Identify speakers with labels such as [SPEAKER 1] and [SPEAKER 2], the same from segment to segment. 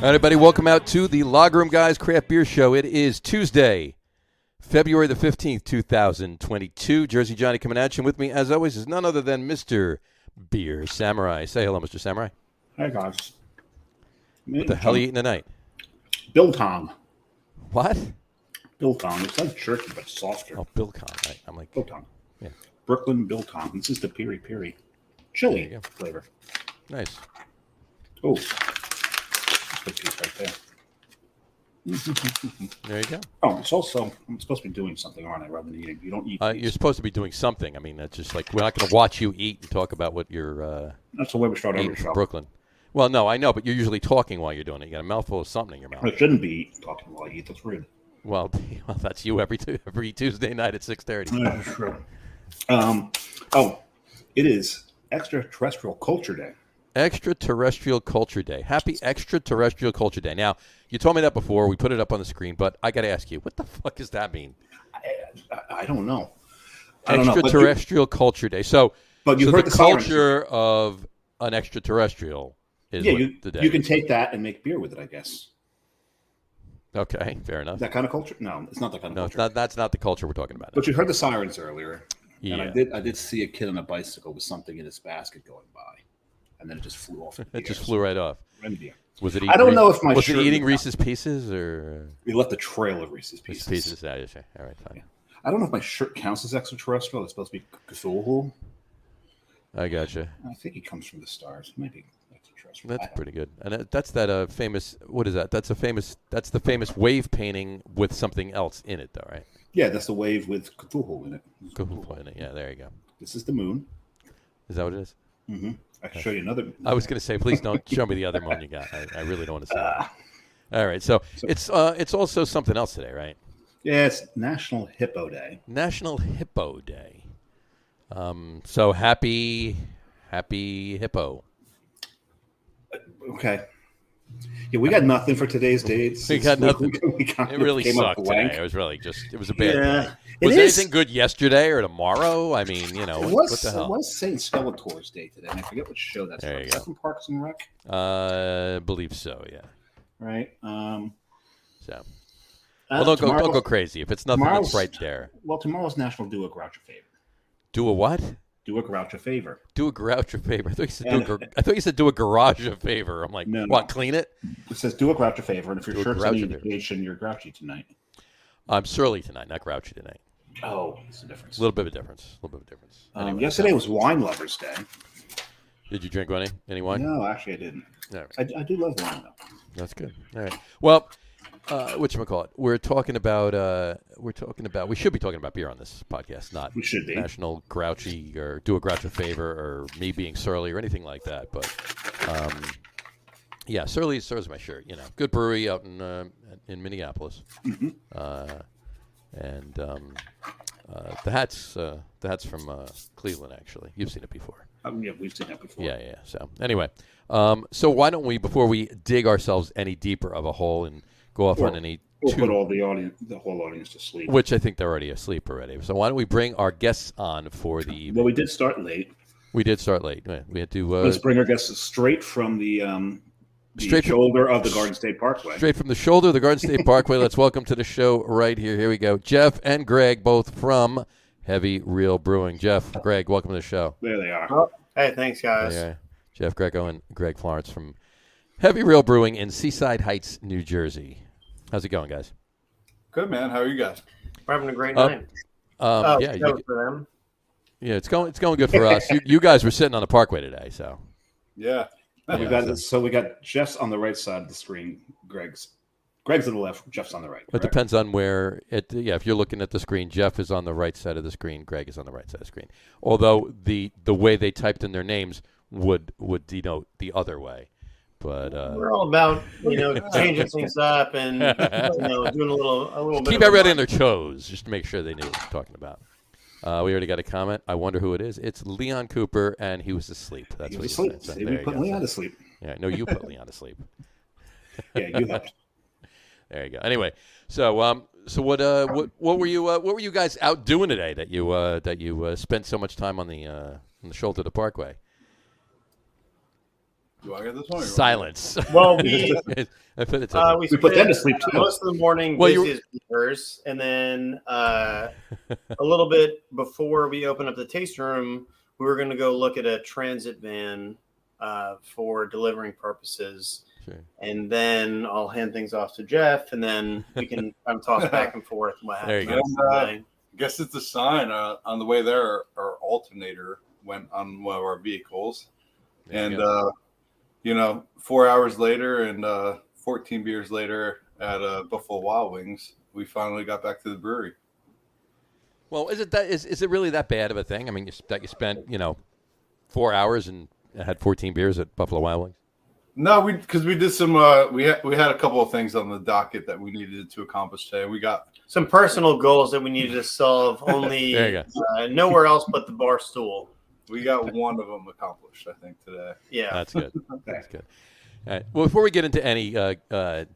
[SPEAKER 1] All right, everybody, welcome out to the Log Room Guys Craft Beer Show. It is Tuesday, February the 15th, 2022. Jersey Johnny coming at you. And with me, as always, is none other than Mr. Beer Samurai. Say hello, Mr. Samurai.
[SPEAKER 2] Hey, guys.
[SPEAKER 1] What the hell are you eating tonight?
[SPEAKER 2] Biltong.
[SPEAKER 1] What?
[SPEAKER 2] Biltong. It's like jerky, but softer.
[SPEAKER 1] Oh, Biltong. Right. I'm like...
[SPEAKER 2] Biltong.
[SPEAKER 1] Yeah.
[SPEAKER 2] Brooklyn Biltong. This is the piri-piri chili flavor.
[SPEAKER 1] Nice.
[SPEAKER 2] Oh. Good piece right there.
[SPEAKER 1] There you go.
[SPEAKER 2] Oh, it's also, I'm supposed to be doing something, aren't I, rather than eating? You don't eat
[SPEAKER 1] you're supposed to be doing something. I mean, that's just like, we're not going to watch you eat and talk about what you're
[SPEAKER 2] that's the way we start every show.
[SPEAKER 1] Brooklyn. Well, no, I know, but you're usually talking while you're doing it. You got a mouthful of something in your mouth.
[SPEAKER 2] I shouldn't be talking while I eat. That's rude.
[SPEAKER 1] Well, that's you every Tuesday night at 6:30.
[SPEAKER 2] That's true. It is Extraterrestrial Culture Day.
[SPEAKER 1] Extraterrestrial Culture Day. Happy Extraterrestrial Culture Day. Now, you told me that before. We put it up on the screen, but I got to ask you, what the fuck does that mean?
[SPEAKER 2] I don't know.
[SPEAKER 1] Extraterrestrial Culture Day. So
[SPEAKER 2] you heard
[SPEAKER 1] the culture of an extraterrestrial is the day.
[SPEAKER 2] You can take that and make beer with it, I guess.
[SPEAKER 1] Okay, fair enough.
[SPEAKER 2] That kind of culture? No, it's not that kind of culture.
[SPEAKER 1] No, that's not the culture we're talking about.
[SPEAKER 2] But you heard the sirens earlier.
[SPEAKER 1] Yeah.
[SPEAKER 2] And I did see a kid on a bicycle with something in his basket going by. And then it just flew off.
[SPEAKER 1] It just flew right off. Was it?
[SPEAKER 2] I don't know if
[SPEAKER 1] was it eating Reese's Pieces or?
[SPEAKER 2] He left a trail of Reese's Pieces.
[SPEAKER 1] Reese's Pieces. Yeah, all right, fine.
[SPEAKER 2] Yeah. I don't know if my shirt counts as extraterrestrial. It's supposed to be Cthulhu.
[SPEAKER 1] I gotcha.
[SPEAKER 2] I think he comes from the stars. Maybe extraterrestrial.
[SPEAKER 1] That's pretty good. And that's that famous. What is that? That's the famous wave painting with something else in it, though, right?
[SPEAKER 2] Yeah, that's the wave with Cthulhu in it.
[SPEAKER 1] Cthulhu in it. Yeah, there you go.
[SPEAKER 2] This is the moon.
[SPEAKER 1] Is that what it is?
[SPEAKER 2] Mm-hmm. I can show you another.
[SPEAKER 1] I was going to say, please don't show me the other moon you got. I really don't want to see that. All right, so it's also something else today, right?
[SPEAKER 2] Yeah, it's National Hippo Day.
[SPEAKER 1] National Hippo Day. So happy hippo.
[SPEAKER 2] Okay. Yeah, we got nothing for today's dates.
[SPEAKER 1] We got nothing.
[SPEAKER 2] It
[SPEAKER 1] really sucked today. It was a bad day.
[SPEAKER 2] Was
[SPEAKER 1] anything good yesterday or tomorrow? I mean, what the hell?
[SPEAKER 2] It was St. Skeletor's Day today, and I forget what show that's from. Is that from Parks and Rec?
[SPEAKER 1] I believe so, yeah.
[SPEAKER 2] Right.
[SPEAKER 1] So. Well, don't go crazy. If it's nothing that's right there.
[SPEAKER 2] Well, tomorrow's National Do a Grouch a Favor.
[SPEAKER 1] Do a what?
[SPEAKER 2] Do a grouch a favor.
[SPEAKER 1] Do a grouch a favor. I thought you said do a garage a favor. I'm like,
[SPEAKER 2] no.
[SPEAKER 1] Clean it?
[SPEAKER 2] It says do a grouch a favor, and if your shirt's any indication, you're grouchy tonight.
[SPEAKER 1] I'm surly tonight, not grouchy tonight.
[SPEAKER 2] Oh, that's the difference.
[SPEAKER 1] A little bit of a difference. Anyway,
[SPEAKER 2] yesterday was Wine Lovers Day.
[SPEAKER 1] Did you drink any wine?
[SPEAKER 2] No, actually I didn't. Right. I do love wine, though.
[SPEAKER 1] That's good. All right. Well, whatchamacallit? We're talking about. We should be talking about beer on this podcast, not
[SPEAKER 2] we should be.
[SPEAKER 1] National Grouchy or do a grouch a favor or me being surly or anything like that. But yeah, surly serves my shirt. Good brewery out in Minneapolis,
[SPEAKER 2] mm-hmm.
[SPEAKER 1] And the hat's from Cleveland. Actually, you've seen it before.
[SPEAKER 2] Yeah, we've seen that before.
[SPEAKER 1] Yeah. So anyway, so why don't we, before we dig ourselves any deeper of a hole and go off on any
[SPEAKER 2] put all the whole audience to sleep,
[SPEAKER 1] which I think they're already asleep already. So why don't we bring our guests on for the evening?
[SPEAKER 2] Well, we did start late.
[SPEAKER 1] We had to.
[SPEAKER 2] Let's bring our guests straight from the shoulder of the Garden State Parkway.
[SPEAKER 1] Straight from the shoulder of the Garden State Parkway. Let's welcome to the show right here. Here we go. Jeff and Greg, both from Heavy Reel Brewing. Jeff, Greg, welcome to the show.
[SPEAKER 2] There they are.
[SPEAKER 3] Oh, hey, thanks, guys.
[SPEAKER 1] Jeff Greco and Greg Florance from Heavy Reel Brewing in Seaside Heights, New Jersey. How's it going, guys?
[SPEAKER 4] Good, man. How are you guys?
[SPEAKER 3] We're having a great night.
[SPEAKER 1] For them. Yeah, it's going good for us. You guys were sitting on the Parkway today, so.
[SPEAKER 4] Yeah.
[SPEAKER 2] We got Jeff's on the right side of the screen. Greg's on the left. Jeff's on the right.
[SPEAKER 1] It depends on where. If you're looking at the screen, Jeff is on the right side of the screen. Greg is on the right side of the screen. Although the way they typed in their names would denote the other way. But
[SPEAKER 3] we're all about changing things up and doing a little bit.
[SPEAKER 1] Keep everybody on their toes just to make sure they knew what we're talking about. We already got a comment. I wonder who it is. It's Leon Cooper, and he was asleep. That's what he said. So
[SPEAKER 2] we put Leon to sleep.
[SPEAKER 1] Yeah, no, you put Leon to sleep.
[SPEAKER 2] Yeah, you helped.
[SPEAKER 1] There you go. Anyway, so what were you guys out doing today that you spent so much time on the shoulder of the Parkway?
[SPEAKER 4] Do I get this one?
[SPEAKER 1] Silence.
[SPEAKER 3] Well, we
[SPEAKER 1] I put it to
[SPEAKER 2] We put them to sleep, too.
[SPEAKER 3] most of the morning
[SPEAKER 1] Well,
[SPEAKER 3] busy as beers, and then a little bit before we open up the tasting room, we were going to go look at a transit van for delivering purposes.
[SPEAKER 1] Sure.
[SPEAKER 3] And then I'll hand things off to Jeff, and then we can kind of toss back and forth. What
[SPEAKER 1] There you
[SPEAKER 3] happens
[SPEAKER 1] go.
[SPEAKER 4] I guess it's a sign. On the way there, our alternator went on one of our vehicles.
[SPEAKER 1] There you
[SPEAKER 4] And, 4 hours later and 14 beers later at Buffalo Wild Wings, we finally got back to the brewery.
[SPEAKER 1] Well, is it really that bad of a thing? I mean, you spent 4 hours and had 14 beers at Buffalo Wild Wings.
[SPEAKER 4] No, because we did some. We had a couple of things on the docket that we needed to accomplish today. We got
[SPEAKER 3] some personal goals that we needed to solve. Only
[SPEAKER 1] There you
[SPEAKER 3] nowhere else but the bar stool.
[SPEAKER 4] We got one of them accomplished, I think, today.
[SPEAKER 3] Yeah,
[SPEAKER 1] That's good. That's good. All right. Well, before we get into any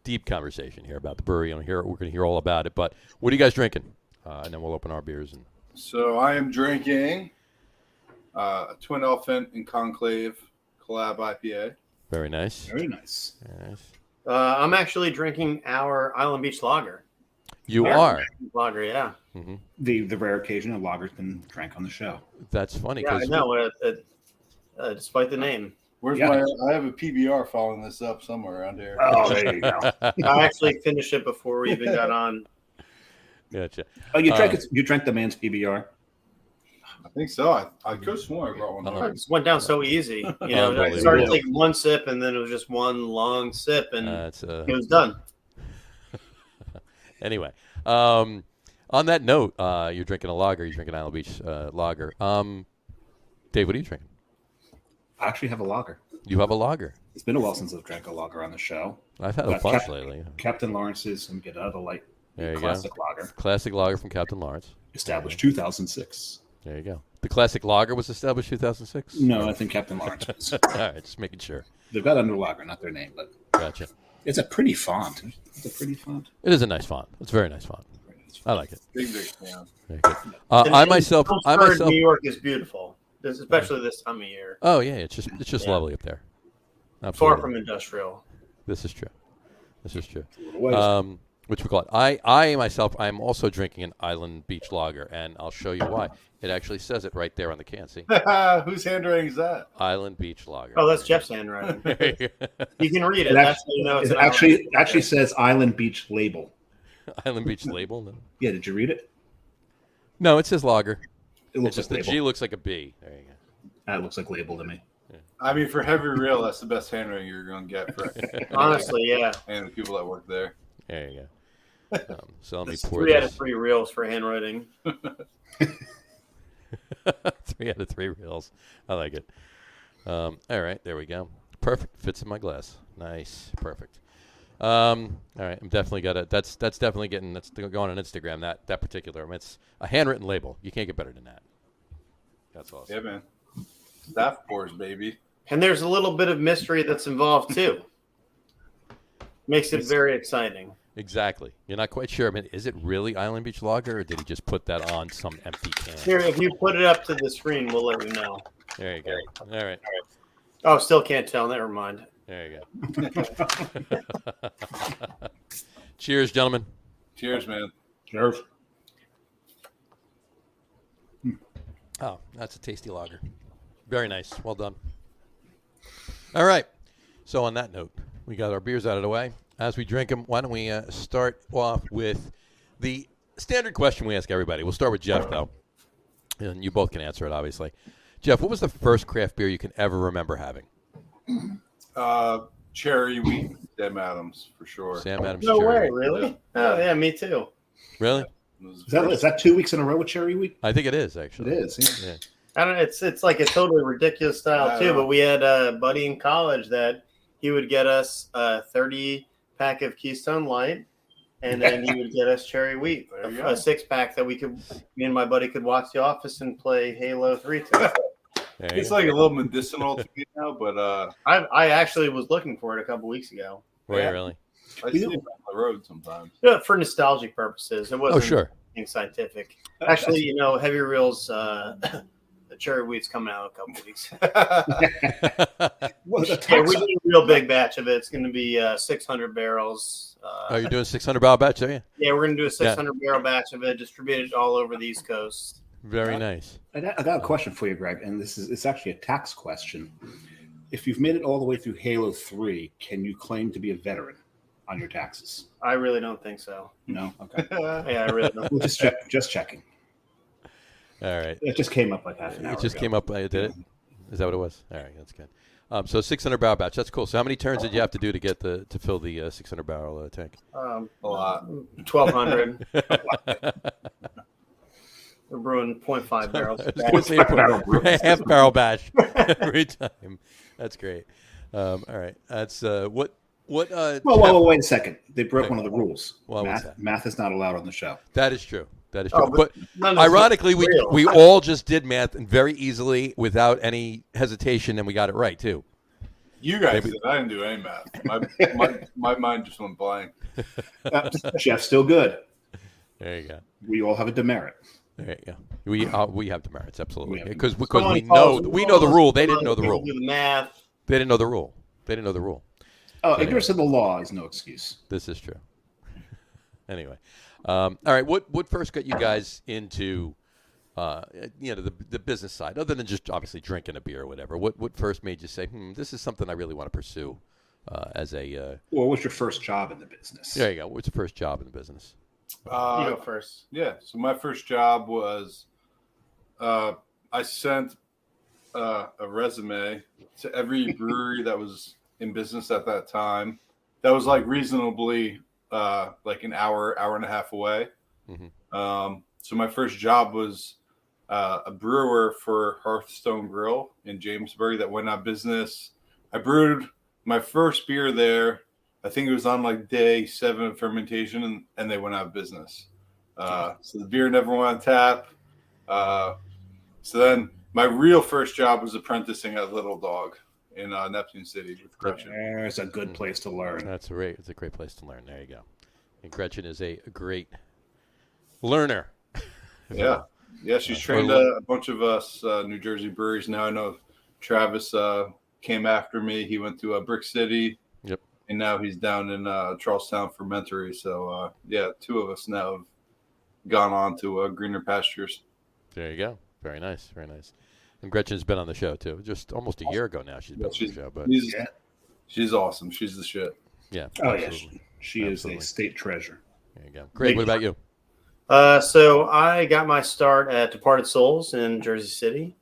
[SPEAKER 1] deep conversation here about the brewery, we're going to hear all about it. But what are you guys drinking? And then we'll open our beers.
[SPEAKER 4] So I am drinking a Twin Elephant and Conclave Collab IPA.
[SPEAKER 1] Very nice.
[SPEAKER 2] Very nice.
[SPEAKER 1] Very nice.
[SPEAKER 3] I'm actually drinking our Island Beach Lager.
[SPEAKER 1] You are.
[SPEAKER 3] Lager, yeah.
[SPEAKER 1] Mm-hmm.
[SPEAKER 2] The rare occasion a lager's been drank on the show.
[SPEAKER 1] That's funny.
[SPEAKER 3] Yeah, I know. Despite the name,
[SPEAKER 4] Where's
[SPEAKER 2] Yeah.
[SPEAKER 4] I have a PBR following this up somewhere around here.
[SPEAKER 2] Oh, there you go.
[SPEAKER 3] I actually finished it before we even got on.
[SPEAKER 1] Gotcha.
[SPEAKER 2] Oh, you drank the man's PBR.
[SPEAKER 4] I think so. I could have sworn I brought one.
[SPEAKER 1] Oh.
[SPEAKER 3] It just went down so easy. I
[SPEAKER 1] Unbelievable.
[SPEAKER 3] started taking one sip, and then it was just one long sip, and it was done.
[SPEAKER 1] Anyway, on that note, you're drinking a lager. You're drinking Island Beach lager. Dave, what are you drinking?
[SPEAKER 2] I actually have a lager.
[SPEAKER 1] You have a lager.
[SPEAKER 2] It's been a while since I've drank a lager on the show.
[SPEAKER 1] I've had a bunch lately.
[SPEAKER 2] Captain Lawrence's and get out of light.
[SPEAKER 1] There you
[SPEAKER 2] Classic
[SPEAKER 1] go.
[SPEAKER 2] lager.
[SPEAKER 1] Classic lager from Captain Lawrence.
[SPEAKER 2] Established 2006.
[SPEAKER 1] There you go. The classic lager was established 2006?
[SPEAKER 2] No, I think Captain Lawrence was.
[SPEAKER 1] All right, just making sure.
[SPEAKER 2] They've got under lager, not their name, but
[SPEAKER 1] Gotcha.
[SPEAKER 2] it's a pretty font. It's a pretty font.
[SPEAKER 1] It is a nice font. It's a very nice font. I like it.
[SPEAKER 4] Big fan.
[SPEAKER 1] Very good.
[SPEAKER 3] And
[SPEAKER 1] I myself.
[SPEAKER 3] New York is beautiful, especially this time of year.
[SPEAKER 1] Oh yeah, it's just lovely up there.
[SPEAKER 3] Far
[SPEAKER 1] Absolutely.
[SPEAKER 3] from industrial.
[SPEAKER 1] This is true. This is true.
[SPEAKER 2] What is
[SPEAKER 1] Which we call it. I myself, I'm also drinking an Island Beach Lager, and I'll show you why. It actually says it right there on the can. See,
[SPEAKER 4] Whose handwriting is that?
[SPEAKER 1] Island Beach Lager.
[SPEAKER 3] Oh, that's Jeff's handwriting. You can read it.
[SPEAKER 2] It
[SPEAKER 3] That's how you know it's
[SPEAKER 2] It
[SPEAKER 3] an
[SPEAKER 2] actually says Island Beach label.
[SPEAKER 1] Island Beach label. No.
[SPEAKER 2] Yeah, did you read it?
[SPEAKER 1] No, it says lager.
[SPEAKER 2] It looks
[SPEAKER 1] Just
[SPEAKER 2] like
[SPEAKER 1] the
[SPEAKER 2] label.
[SPEAKER 1] G looks like a B. There you go.
[SPEAKER 2] That looks like label to me.
[SPEAKER 4] I mean, for Heavy Reel, that's the best handwriting you're going to get for
[SPEAKER 3] Honestly, yeah.
[SPEAKER 4] and the people that work there.
[SPEAKER 1] There you go. So let me
[SPEAKER 3] It's
[SPEAKER 1] pour
[SPEAKER 3] 3 out of
[SPEAKER 1] this.
[SPEAKER 3] 3 reels for handwriting.
[SPEAKER 1] 3 out of 3 reels. I like it. All right, there we go. Perfect. Fits in my glass. Nice. Perfect. All right, I'm definitely got it. That's definitely that's going on Instagram. That particular. I mean, it's a handwritten label. You can't get better than that. That's awesome.
[SPEAKER 4] Yeah, man. Staff pours, baby.
[SPEAKER 3] And there's a little bit of mystery that's involved, too. Makes it very exciting.
[SPEAKER 1] Exactly. You're not quite sure. I mean, is it really Island Beach Lager, or did he just put that on some empty can?
[SPEAKER 3] Here, if you put it up to the screen, we'll let you know.
[SPEAKER 1] There you go. All right.
[SPEAKER 3] Oh, still can't tell. Never mind.
[SPEAKER 1] There you go. Cheers, gentlemen.
[SPEAKER 4] Cheers, man.
[SPEAKER 2] Cheers.
[SPEAKER 1] Oh, that's a tasty lager. Very nice. Well done. All right. So on that note, we got our beers out of the way. As we drink them, why don't we start off with the standard question we ask everybody. We'll start with Jeff, though. And you both can answer it, obviously. Jeff, what was the first craft beer you can ever remember having?
[SPEAKER 4] Cherry wheat, Sam Adams, for sure.
[SPEAKER 1] Sam Adams
[SPEAKER 3] No
[SPEAKER 1] Cherry.
[SPEAKER 3] way, really? Oh, yeah, me too.
[SPEAKER 1] Really?
[SPEAKER 2] Is that 2 weeks in a row with cherry wheat?
[SPEAKER 1] I think it is, actually.
[SPEAKER 2] It is.
[SPEAKER 1] Yeah.
[SPEAKER 3] I don't know. It's like a totally ridiculous style, too. But we had a buddy in college that he would get us a 30-pack of Keystone Light, and then he would get us cherry wheat, a 6-pack that me and my buddy could watch The Office and play Halo 3 to.
[SPEAKER 4] It's like a little medicinal to me now, but
[SPEAKER 3] I actually was looking for it a couple weeks ago.
[SPEAKER 1] Were you really?
[SPEAKER 4] I see it on the road sometimes.
[SPEAKER 3] Yeah, for nostalgic purposes. It wasn't
[SPEAKER 1] Oh, sure.
[SPEAKER 3] anything scientific. Actually, Heavy Reel's the cherry wheat's coming out in a couple weeks.
[SPEAKER 2] Well, the
[SPEAKER 3] Yeah,
[SPEAKER 2] tax-
[SPEAKER 3] we're doing a real big batch of it. It's going to be 600 barrels.
[SPEAKER 1] Oh, you're doing 600 barrel batch, are you?
[SPEAKER 3] Yeah, we're going to do a 600 barrel batch of it, distributed all over the East Coast.
[SPEAKER 1] Very nice.
[SPEAKER 2] I got a question for you, Greg, and it's actually a tax question. If you've made it all the way through Halo 3, can you claim to be a veteran on your taxes?
[SPEAKER 3] I really don't think so.
[SPEAKER 2] No? Okay.
[SPEAKER 3] Yeah, I really don't.
[SPEAKER 2] Well, just checking.
[SPEAKER 1] All right.
[SPEAKER 2] It just came up like half an hour
[SPEAKER 1] It just
[SPEAKER 2] ago.
[SPEAKER 1] came up. Did it? Is that what it was? All right, that's good. So 600 barrel batch. That's cool. So how many turns did you have to do to get to fill the 600 barrel tank?
[SPEAKER 4] A lot.
[SPEAKER 3] 1,200. We're brewing 0.5 barrels.
[SPEAKER 1] I was gonna say a half barrel batch every time. That's great. All right. That's what.
[SPEAKER 2] Well,
[SPEAKER 1] Jeff-
[SPEAKER 2] wait a second. They broke one of the rules.
[SPEAKER 1] Well, what's that?
[SPEAKER 2] Math is not allowed on the show.
[SPEAKER 1] That is true. That is true.
[SPEAKER 3] Oh,
[SPEAKER 1] but
[SPEAKER 3] none of this is
[SPEAKER 1] ironically,
[SPEAKER 3] real.
[SPEAKER 1] we all just did math and very easily without any hesitation, and we got it right too.
[SPEAKER 4] You guys did. I didn't do any math. My mind just went blank.
[SPEAKER 2] Jeff's still good.
[SPEAKER 1] There you go.
[SPEAKER 2] We all have a demerit.
[SPEAKER 1] There you go. We have demerits, absolutely,
[SPEAKER 2] We have
[SPEAKER 1] because
[SPEAKER 3] Someone
[SPEAKER 1] we
[SPEAKER 3] calls
[SPEAKER 1] know the rule. They didn't know the
[SPEAKER 3] people
[SPEAKER 1] rule.
[SPEAKER 3] Do the math.
[SPEAKER 1] They didn't know the rule. They didn't know the rule.
[SPEAKER 2] Oh, ignorance of the law is no excuse.
[SPEAKER 1] This is true. Anyway, all right. What first got you guys into, the business side, other than just obviously drinking a beer or whatever? What first made you say, this is something I really want to pursue, as a?
[SPEAKER 2] Well, what's your first job in the business?
[SPEAKER 1] There you go. What's your first job in the business?
[SPEAKER 3] You go first.
[SPEAKER 4] Yeah. So my first job was I sent a resume to every brewery that was in business at that time. That was like reasonably like an hour and a half away.
[SPEAKER 1] Mm-hmm.
[SPEAKER 4] So my first job was a brewer for Hearthstone Grill in Jamesburg that went out of business. I brewed my first beer there. I think it was on like day 7 of fermentation, and they went out of business. So the beer never went on tap. So then my real first job was apprenticing at Little Dog in Neptune City with Gretchen.
[SPEAKER 2] There's a good place to learn.
[SPEAKER 1] It's a great place to learn. There you go. And Gretchen is a great learner.
[SPEAKER 4] Yeah. Yeah, she's trained a bunch of us New Jersey breweries. Now I know Travis came after me. He went to Brick City.
[SPEAKER 1] Yep.
[SPEAKER 4] And now he's down in Charlestown Fermentory. So, 2 of us now have gone on to greener pastures.
[SPEAKER 1] There you go. Very nice. Very nice. And Gretchen's been on the show, too. Just almost a year ago now she's been on the show. But
[SPEAKER 4] She's awesome. She's the shit.
[SPEAKER 1] yeah.
[SPEAKER 2] Oh,
[SPEAKER 1] absolutely.
[SPEAKER 2] yes. She is a state treasure.
[SPEAKER 1] There you go. Great. What about you?
[SPEAKER 3] So I got my start at Departed Souls in Jersey City,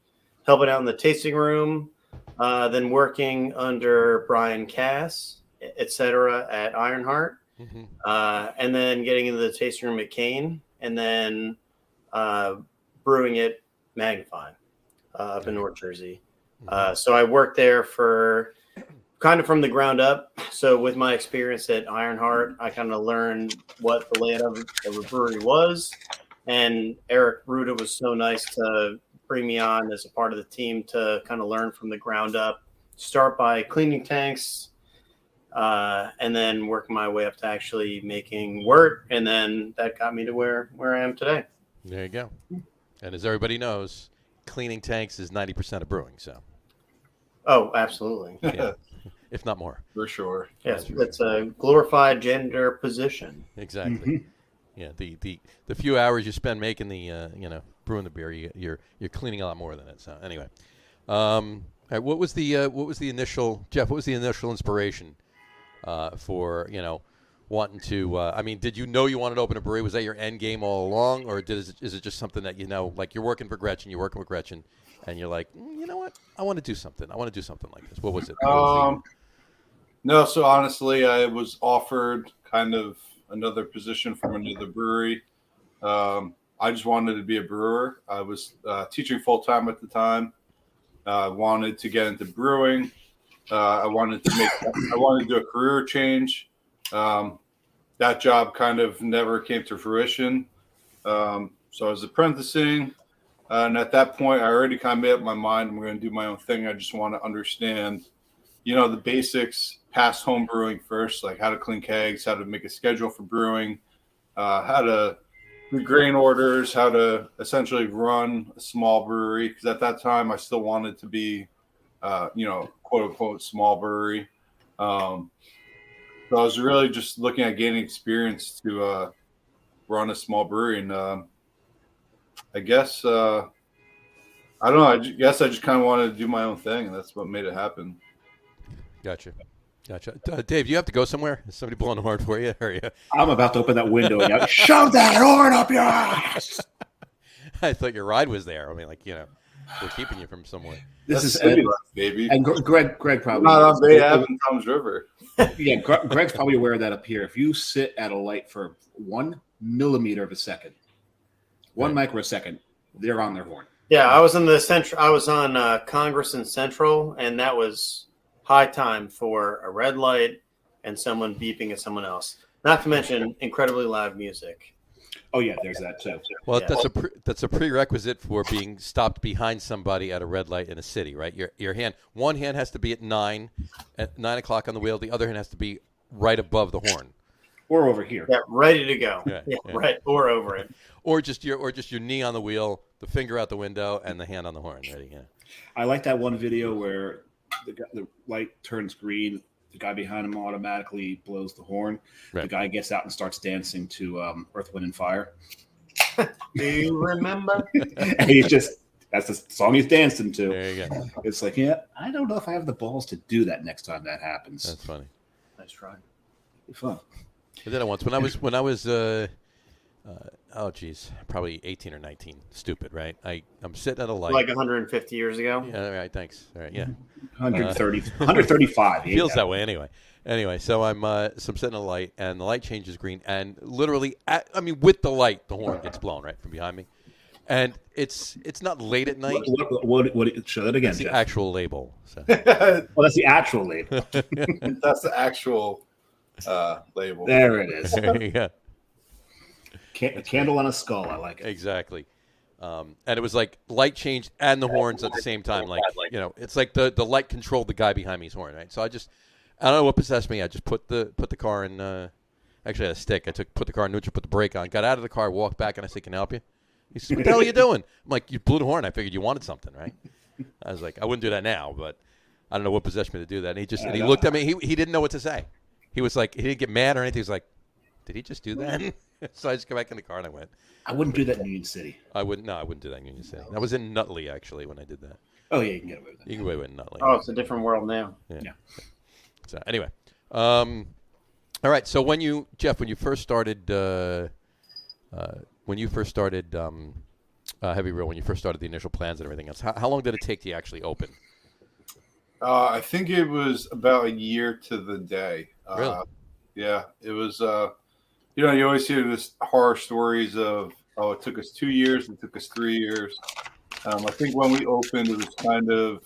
[SPEAKER 3] helping out in the tasting room, then working under Brian Cass, etc. at Ironheart,
[SPEAKER 1] Mm-hmm.
[SPEAKER 3] and then getting into the tasting room at Kane, and then brewing at Magnify up in North Jersey. So I worked there for kind of from the ground up. So with my experience at Ironheart, I kind of learned what the layout of a brewery was. And Eric Ruda was so nice to bring me on as a part of the team to kind of learn from the ground up, start by cleaning tanks, and then work my way up to actually making wort. And then that got me to where I am today.
[SPEAKER 1] There you go. And as everybody knows, cleaning tanks is 90% of brewing. So,
[SPEAKER 3] Oh, absolutely.
[SPEAKER 1] yeah, if not more.
[SPEAKER 4] For sure.
[SPEAKER 3] Yes, it's a glorified gender position.
[SPEAKER 1] Exactly.
[SPEAKER 2] Mm-hmm.
[SPEAKER 1] Yeah. The few hours you spend making the brewing the beer, you're cleaning a lot more than it. So anyway, all right, what was the initial, Jeff? What was the initial inspiration for wanting to? Did you know you wanted to open a brewery? Was that your end game all along, or is it just something that like you're working for Gretchen, you're working with Gretchen, and you're like, you know what? I want to do something. I want to do something like this. What was it?
[SPEAKER 4] No, so honestly, I was offered kind of another position from another brewery. I just wanted to be a brewer. I was teaching full time at the time. Wanted to get into brewing. I wanted to do a career change. That job kind of never came to fruition. So I was apprenticing. And at that point, I already kind of made up my mind. I'm going to do my own thing. I just want to understand, the basics past home brewing first, like how to clean kegs, how to make a schedule for brewing, how to the grain orders, how to essentially run a small brewery. Because at that time, I still wanted to be, quote unquote, small brewery. So I was really just looking at gaining experience to run a small brewery, and I guess I don't know. I guess I just kind of wanted to do my own thing, and that's what made it happen.
[SPEAKER 1] Gotcha. Dave, you have to go somewhere? Is somebody blowing the horn for you? Or
[SPEAKER 2] I'm about to open that window and yell, shove that horn up your ass.
[SPEAKER 1] I thought your ride was there. I mean, we're keeping you from somewhere.
[SPEAKER 2] This is
[SPEAKER 4] City Life, baby.
[SPEAKER 2] And Greg probably.
[SPEAKER 4] Not on Bay Ave and Tom's River.
[SPEAKER 2] Yeah, Greg's probably aware of that up here. If you sit at a light for 1 millimeter of a second, 1 microsecond, they're on their horn.
[SPEAKER 3] Yeah, I was in the central. I was on Congress and Central, and that was high time for a red light and someone beeping at someone else. Not to mention incredibly loud music.
[SPEAKER 2] Oh yeah, there's that too.
[SPEAKER 1] Well,
[SPEAKER 3] Yeah.
[SPEAKER 1] that's a prerequisite for being stopped behind somebody at a red light in a city, right? One hand has to be at 9 o'clock on the wheel. The other hand has to be right above the horn,
[SPEAKER 2] Or over here.
[SPEAKER 3] Yeah, ready to go.
[SPEAKER 1] Yeah.
[SPEAKER 3] Right, or over it.
[SPEAKER 1] or just your knee on the wheel, the finger out the window, and the hand on the horn. Ready? Yeah.
[SPEAKER 2] I like that one video where the light turns green. The guy behind him automatically blows the horn.
[SPEAKER 1] Right.
[SPEAKER 2] The guy gets out and starts dancing to Earth, Wind, and Fire.
[SPEAKER 3] Do you remember?
[SPEAKER 2] And that's the song he's dancing to.
[SPEAKER 1] There you go.
[SPEAKER 2] It's like, yeah, I don't know if I have the balls to do that next time that happens.
[SPEAKER 1] That's funny.
[SPEAKER 3] Nice try.
[SPEAKER 2] It'd be fun.
[SPEAKER 1] I did it once when I was probably 18 or 19. Stupid, right? I'm sitting at a light.
[SPEAKER 3] Like 150 years ago.
[SPEAKER 1] Yeah, all right, thanks. All right, yeah.
[SPEAKER 2] 135.
[SPEAKER 1] Feels that way anyway. So I'm sitting at a light, and the light changes green, and literally, with the light, the horn gets blown right from behind me, and it's not late at night.
[SPEAKER 2] What show that again,
[SPEAKER 1] It's the
[SPEAKER 2] Jeff.
[SPEAKER 1] actual label. So.
[SPEAKER 2] Well, that's the actual label.
[SPEAKER 4] That's the actual label.
[SPEAKER 2] There it is.
[SPEAKER 1] There you go.
[SPEAKER 2] A candle on a skull. I like it.
[SPEAKER 1] Exactly. And it was like light changed and the horns at the same time. It's like the light controlled the guy behind me's horn, right? So I don't know what possessed me. I just put the car in. Actually, I had a stick. Put the car in neutral, put the brake on, got out of the car, walked back, and I said, "Can I help you?" He said, "What the hell are you doing?" I'm like, "You blew the horn. I figured you wanted something, right?" I was like, "I wouldn't do that now, but I don't know what possessed me to do that." And he looked at me. He didn't know what to say. He was like, he didn't get mad or anything. He was like, "Did he just do that?" So I just got back in the car and I went.
[SPEAKER 2] I wouldn't do that in Union City.
[SPEAKER 1] I wouldn't do that in Union City. I was in Nutley actually when I did that.
[SPEAKER 2] Oh yeah, you can get away with that.
[SPEAKER 1] You can go away in Nutley.
[SPEAKER 3] Oh, it's a different world now.
[SPEAKER 2] Yeah.
[SPEAKER 1] So anyway, all right. So when you first started Heavy Reel, when you first started the initial plans and everything else, how long did it take to actually open?
[SPEAKER 4] I think it was about a year to the day.
[SPEAKER 1] Really?
[SPEAKER 4] Yeah, it was. You always hear this horror stories of, it took us 2 years, it took us 3 years. I think when we opened, it was kind of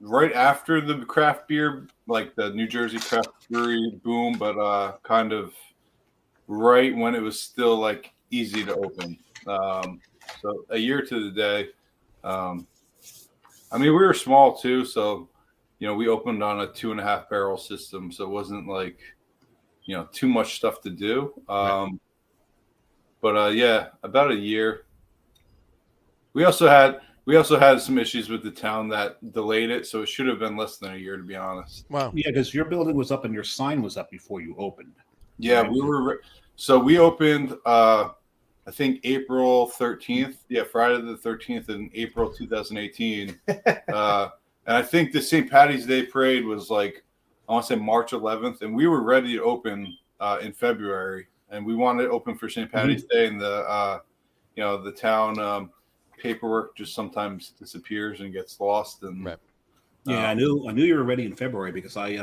[SPEAKER 4] right after the craft beer, like the New Jersey craft brewery boom, but kind of right when it was still like easy to open. So a year to the day. We were small too, so we opened on a 2.5 barrel system, so it wasn't like too much stuff to do.
[SPEAKER 1] Right.
[SPEAKER 4] But yeah, about a year. We also had some issues with the town that delayed it, so it should have been less than a year, to be honest.
[SPEAKER 1] Wow.
[SPEAKER 2] Yeah, because your building was up and your sign was up before you opened.
[SPEAKER 4] Yeah,
[SPEAKER 2] Right.
[SPEAKER 4] we opened I think April 13th. Yeah, Friday the 13th in April 2018. And I think the St. Patty's Day parade was like, I want to say March 11th, and we were ready to open in February, and we wanted to open for St. Patty's Day, and the town paperwork just sometimes disappears and gets lost. And
[SPEAKER 1] Right.
[SPEAKER 2] Yeah, I knew you were ready in February because I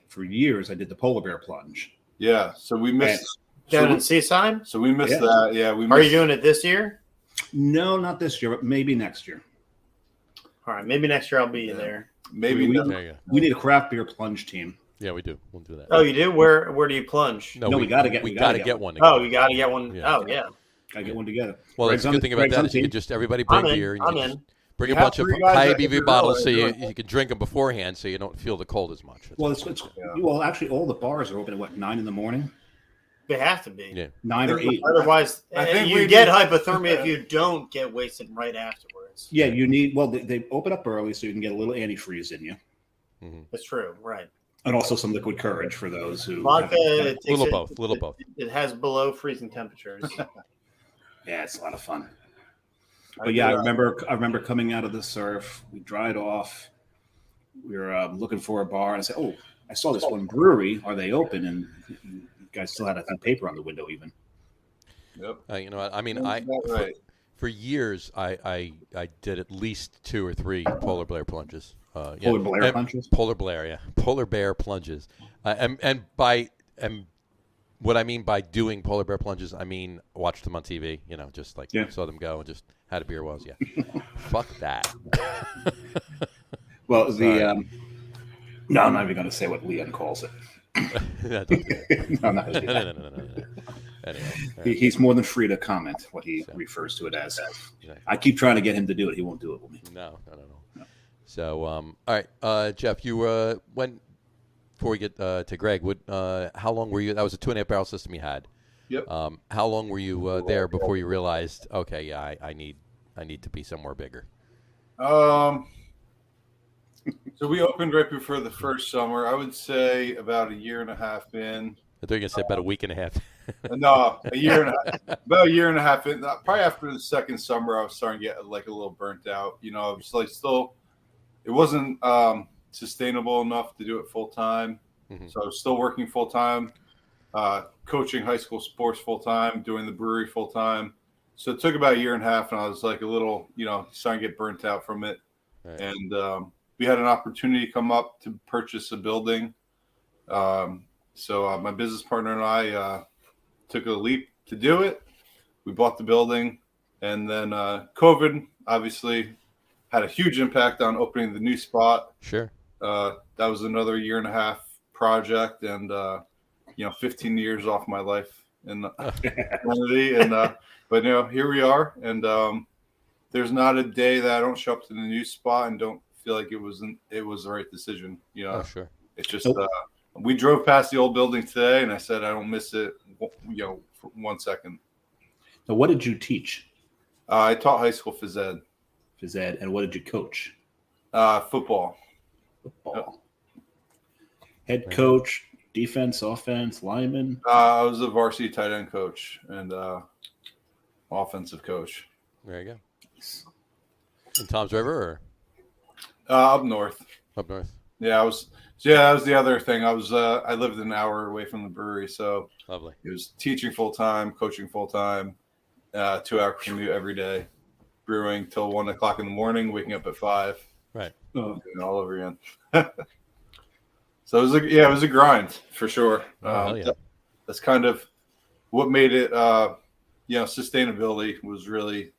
[SPEAKER 2] for years I did the polar bear plunge.
[SPEAKER 4] yeah, so we missed.
[SPEAKER 3] Down in Seaside?
[SPEAKER 4] So we missed
[SPEAKER 2] Yeah.
[SPEAKER 4] that. Yeah, we.
[SPEAKER 3] Are you doing it this year?
[SPEAKER 2] No, not this year, but maybe next year.
[SPEAKER 3] All right, maybe next year I'll be there.
[SPEAKER 4] Maybe
[SPEAKER 2] We-
[SPEAKER 4] not.
[SPEAKER 1] There you go.
[SPEAKER 2] We need a craft beer plunge team.
[SPEAKER 1] Yeah, we do. We'll do that.
[SPEAKER 3] Oh, you do? Where do you plunge?
[SPEAKER 2] No, we gotta get
[SPEAKER 1] one.
[SPEAKER 3] Oh, you got to get one.
[SPEAKER 1] Yeah.
[SPEAKER 3] Oh, yeah.
[SPEAKER 2] I get one together.
[SPEAKER 1] Well,
[SPEAKER 2] Greg's
[SPEAKER 1] the
[SPEAKER 2] on
[SPEAKER 1] good
[SPEAKER 2] the-
[SPEAKER 1] thing about
[SPEAKER 2] Greg's
[SPEAKER 1] that
[SPEAKER 2] on
[SPEAKER 1] is
[SPEAKER 2] the
[SPEAKER 1] you
[SPEAKER 2] team.
[SPEAKER 1] can just everybody bring
[SPEAKER 3] I'm in.
[SPEAKER 1] beer and
[SPEAKER 3] I'm
[SPEAKER 1] you
[SPEAKER 3] in.
[SPEAKER 1] just bring
[SPEAKER 4] We
[SPEAKER 1] a
[SPEAKER 4] have
[SPEAKER 1] bunch of
[SPEAKER 4] 3 guys
[SPEAKER 1] high
[SPEAKER 4] that
[SPEAKER 1] ABV
[SPEAKER 4] can
[SPEAKER 1] bottles so
[SPEAKER 4] grill it.
[SPEAKER 1] you can drink them beforehand so you don't feel the cold as much.
[SPEAKER 2] Well, it's
[SPEAKER 4] Yeah.
[SPEAKER 2] well, actually, all the bars are open at 9 in the morning.
[SPEAKER 3] They have to be.
[SPEAKER 1] Yeah.
[SPEAKER 2] 9 or 8.
[SPEAKER 3] Otherwise,
[SPEAKER 4] I think
[SPEAKER 3] you
[SPEAKER 4] we
[SPEAKER 3] get
[SPEAKER 4] need-
[SPEAKER 3] hypothermia if you don't get wasted right afterwards.
[SPEAKER 2] Yeah, you need. Well, they open up early so you can get a little antifreeze in you,
[SPEAKER 3] That's true, right?
[SPEAKER 2] and also some liquid courage for those who.
[SPEAKER 3] Vodka, it takes
[SPEAKER 1] Little
[SPEAKER 3] it-
[SPEAKER 1] both, little both.
[SPEAKER 3] It has below freezing temperatures.
[SPEAKER 2] Yeah, it's a lot of fun. But yeah, I remember coming out of the surf. We dried off. We were looking for a bar, and I said, "Oh, I saw this one brewery. Are they open?" And you guys still had, I think, paper on the window even.
[SPEAKER 4] Yep.
[SPEAKER 1] You know what? I mean,
[SPEAKER 4] That's right.
[SPEAKER 1] for years, I did at least 2 or 3 polar bear plunges.
[SPEAKER 2] Polar bear plunges?
[SPEAKER 1] Polar bear, yeah. Polar bear plunges. And what I mean by doing polar bear plunges, I mean watched them on TV. You know, just like saw them go and just had a beer while I was Fuck that.
[SPEAKER 2] Well, no, I'm not even going to say what Leon calls it.
[SPEAKER 1] No, don't do that.
[SPEAKER 2] No, I'm not gonna do that.
[SPEAKER 1] No. Anyway, all right.
[SPEAKER 2] He's more than free to comment what he refers to it as. I keep trying to get him to do it. He won't do it with me.
[SPEAKER 1] No. So, all right, Jeff, you before we get to Greg, how long were you? That was a 2.5 barrel system you had.
[SPEAKER 4] Yep.
[SPEAKER 1] How long were you there before you realized, okay, yeah, I need to be somewhere bigger?
[SPEAKER 4] So we opened right before the first summer. I would say about a year and a half in.
[SPEAKER 1] I thought you were gonna say about a week and a half.
[SPEAKER 4] No, a year and a half. About a year and a half in. Probably after the second summer, I was starting to get like a little burnt out. You know, I was like still, it wasn't sustainable enough to do it full time.
[SPEAKER 1] Mm-hmm.
[SPEAKER 4] So I was still working full time, coaching high school sports full time, doing the brewery full time. So it took about a year and a half, and I was like a little, starting to get burnt out from it.
[SPEAKER 1] Right.
[SPEAKER 4] And we had an opportunity come up to purchase a building. So my business partner and I took a leap to do it. We bought the building, and then COVID obviously had a huge impact on opening the new spot.
[SPEAKER 1] Sure.
[SPEAKER 4] That was another year and a half project, and 15 years off my life in humanity. And but here we are, and there's not a day that I don't show up to the new spot and don't feel like it was the right decision.
[SPEAKER 1] Oh, sure.
[SPEAKER 4] It's just we drove past the old building today, and I said I don't miss it. For 1 second.
[SPEAKER 2] So, what did you teach?
[SPEAKER 4] I taught high school phys ed.
[SPEAKER 2] Phys ed, and what did you coach?
[SPEAKER 4] Football.
[SPEAKER 2] Football. Head coach, defense, offense, lineman.
[SPEAKER 4] I was a varsity tight end coach and offensive coach.
[SPEAKER 1] There you go. In Tom's River or
[SPEAKER 4] Up north.
[SPEAKER 1] up north?
[SPEAKER 4] Yeah, that was the other thing. I lived an hour away from the brewery, so
[SPEAKER 1] Lovely.
[SPEAKER 4] it was teaching full time, coaching full time, 2-hour commute every day, brewing till 1 o'clock in the morning, waking up at 5.
[SPEAKER 1] Right.
[SPEAKER 4] Doing it all over again. So it was a grind for sure.
[SPEAKER 1] Hell yeah.
[SPEAKER 4] That's kind of what made it. Sustainability was really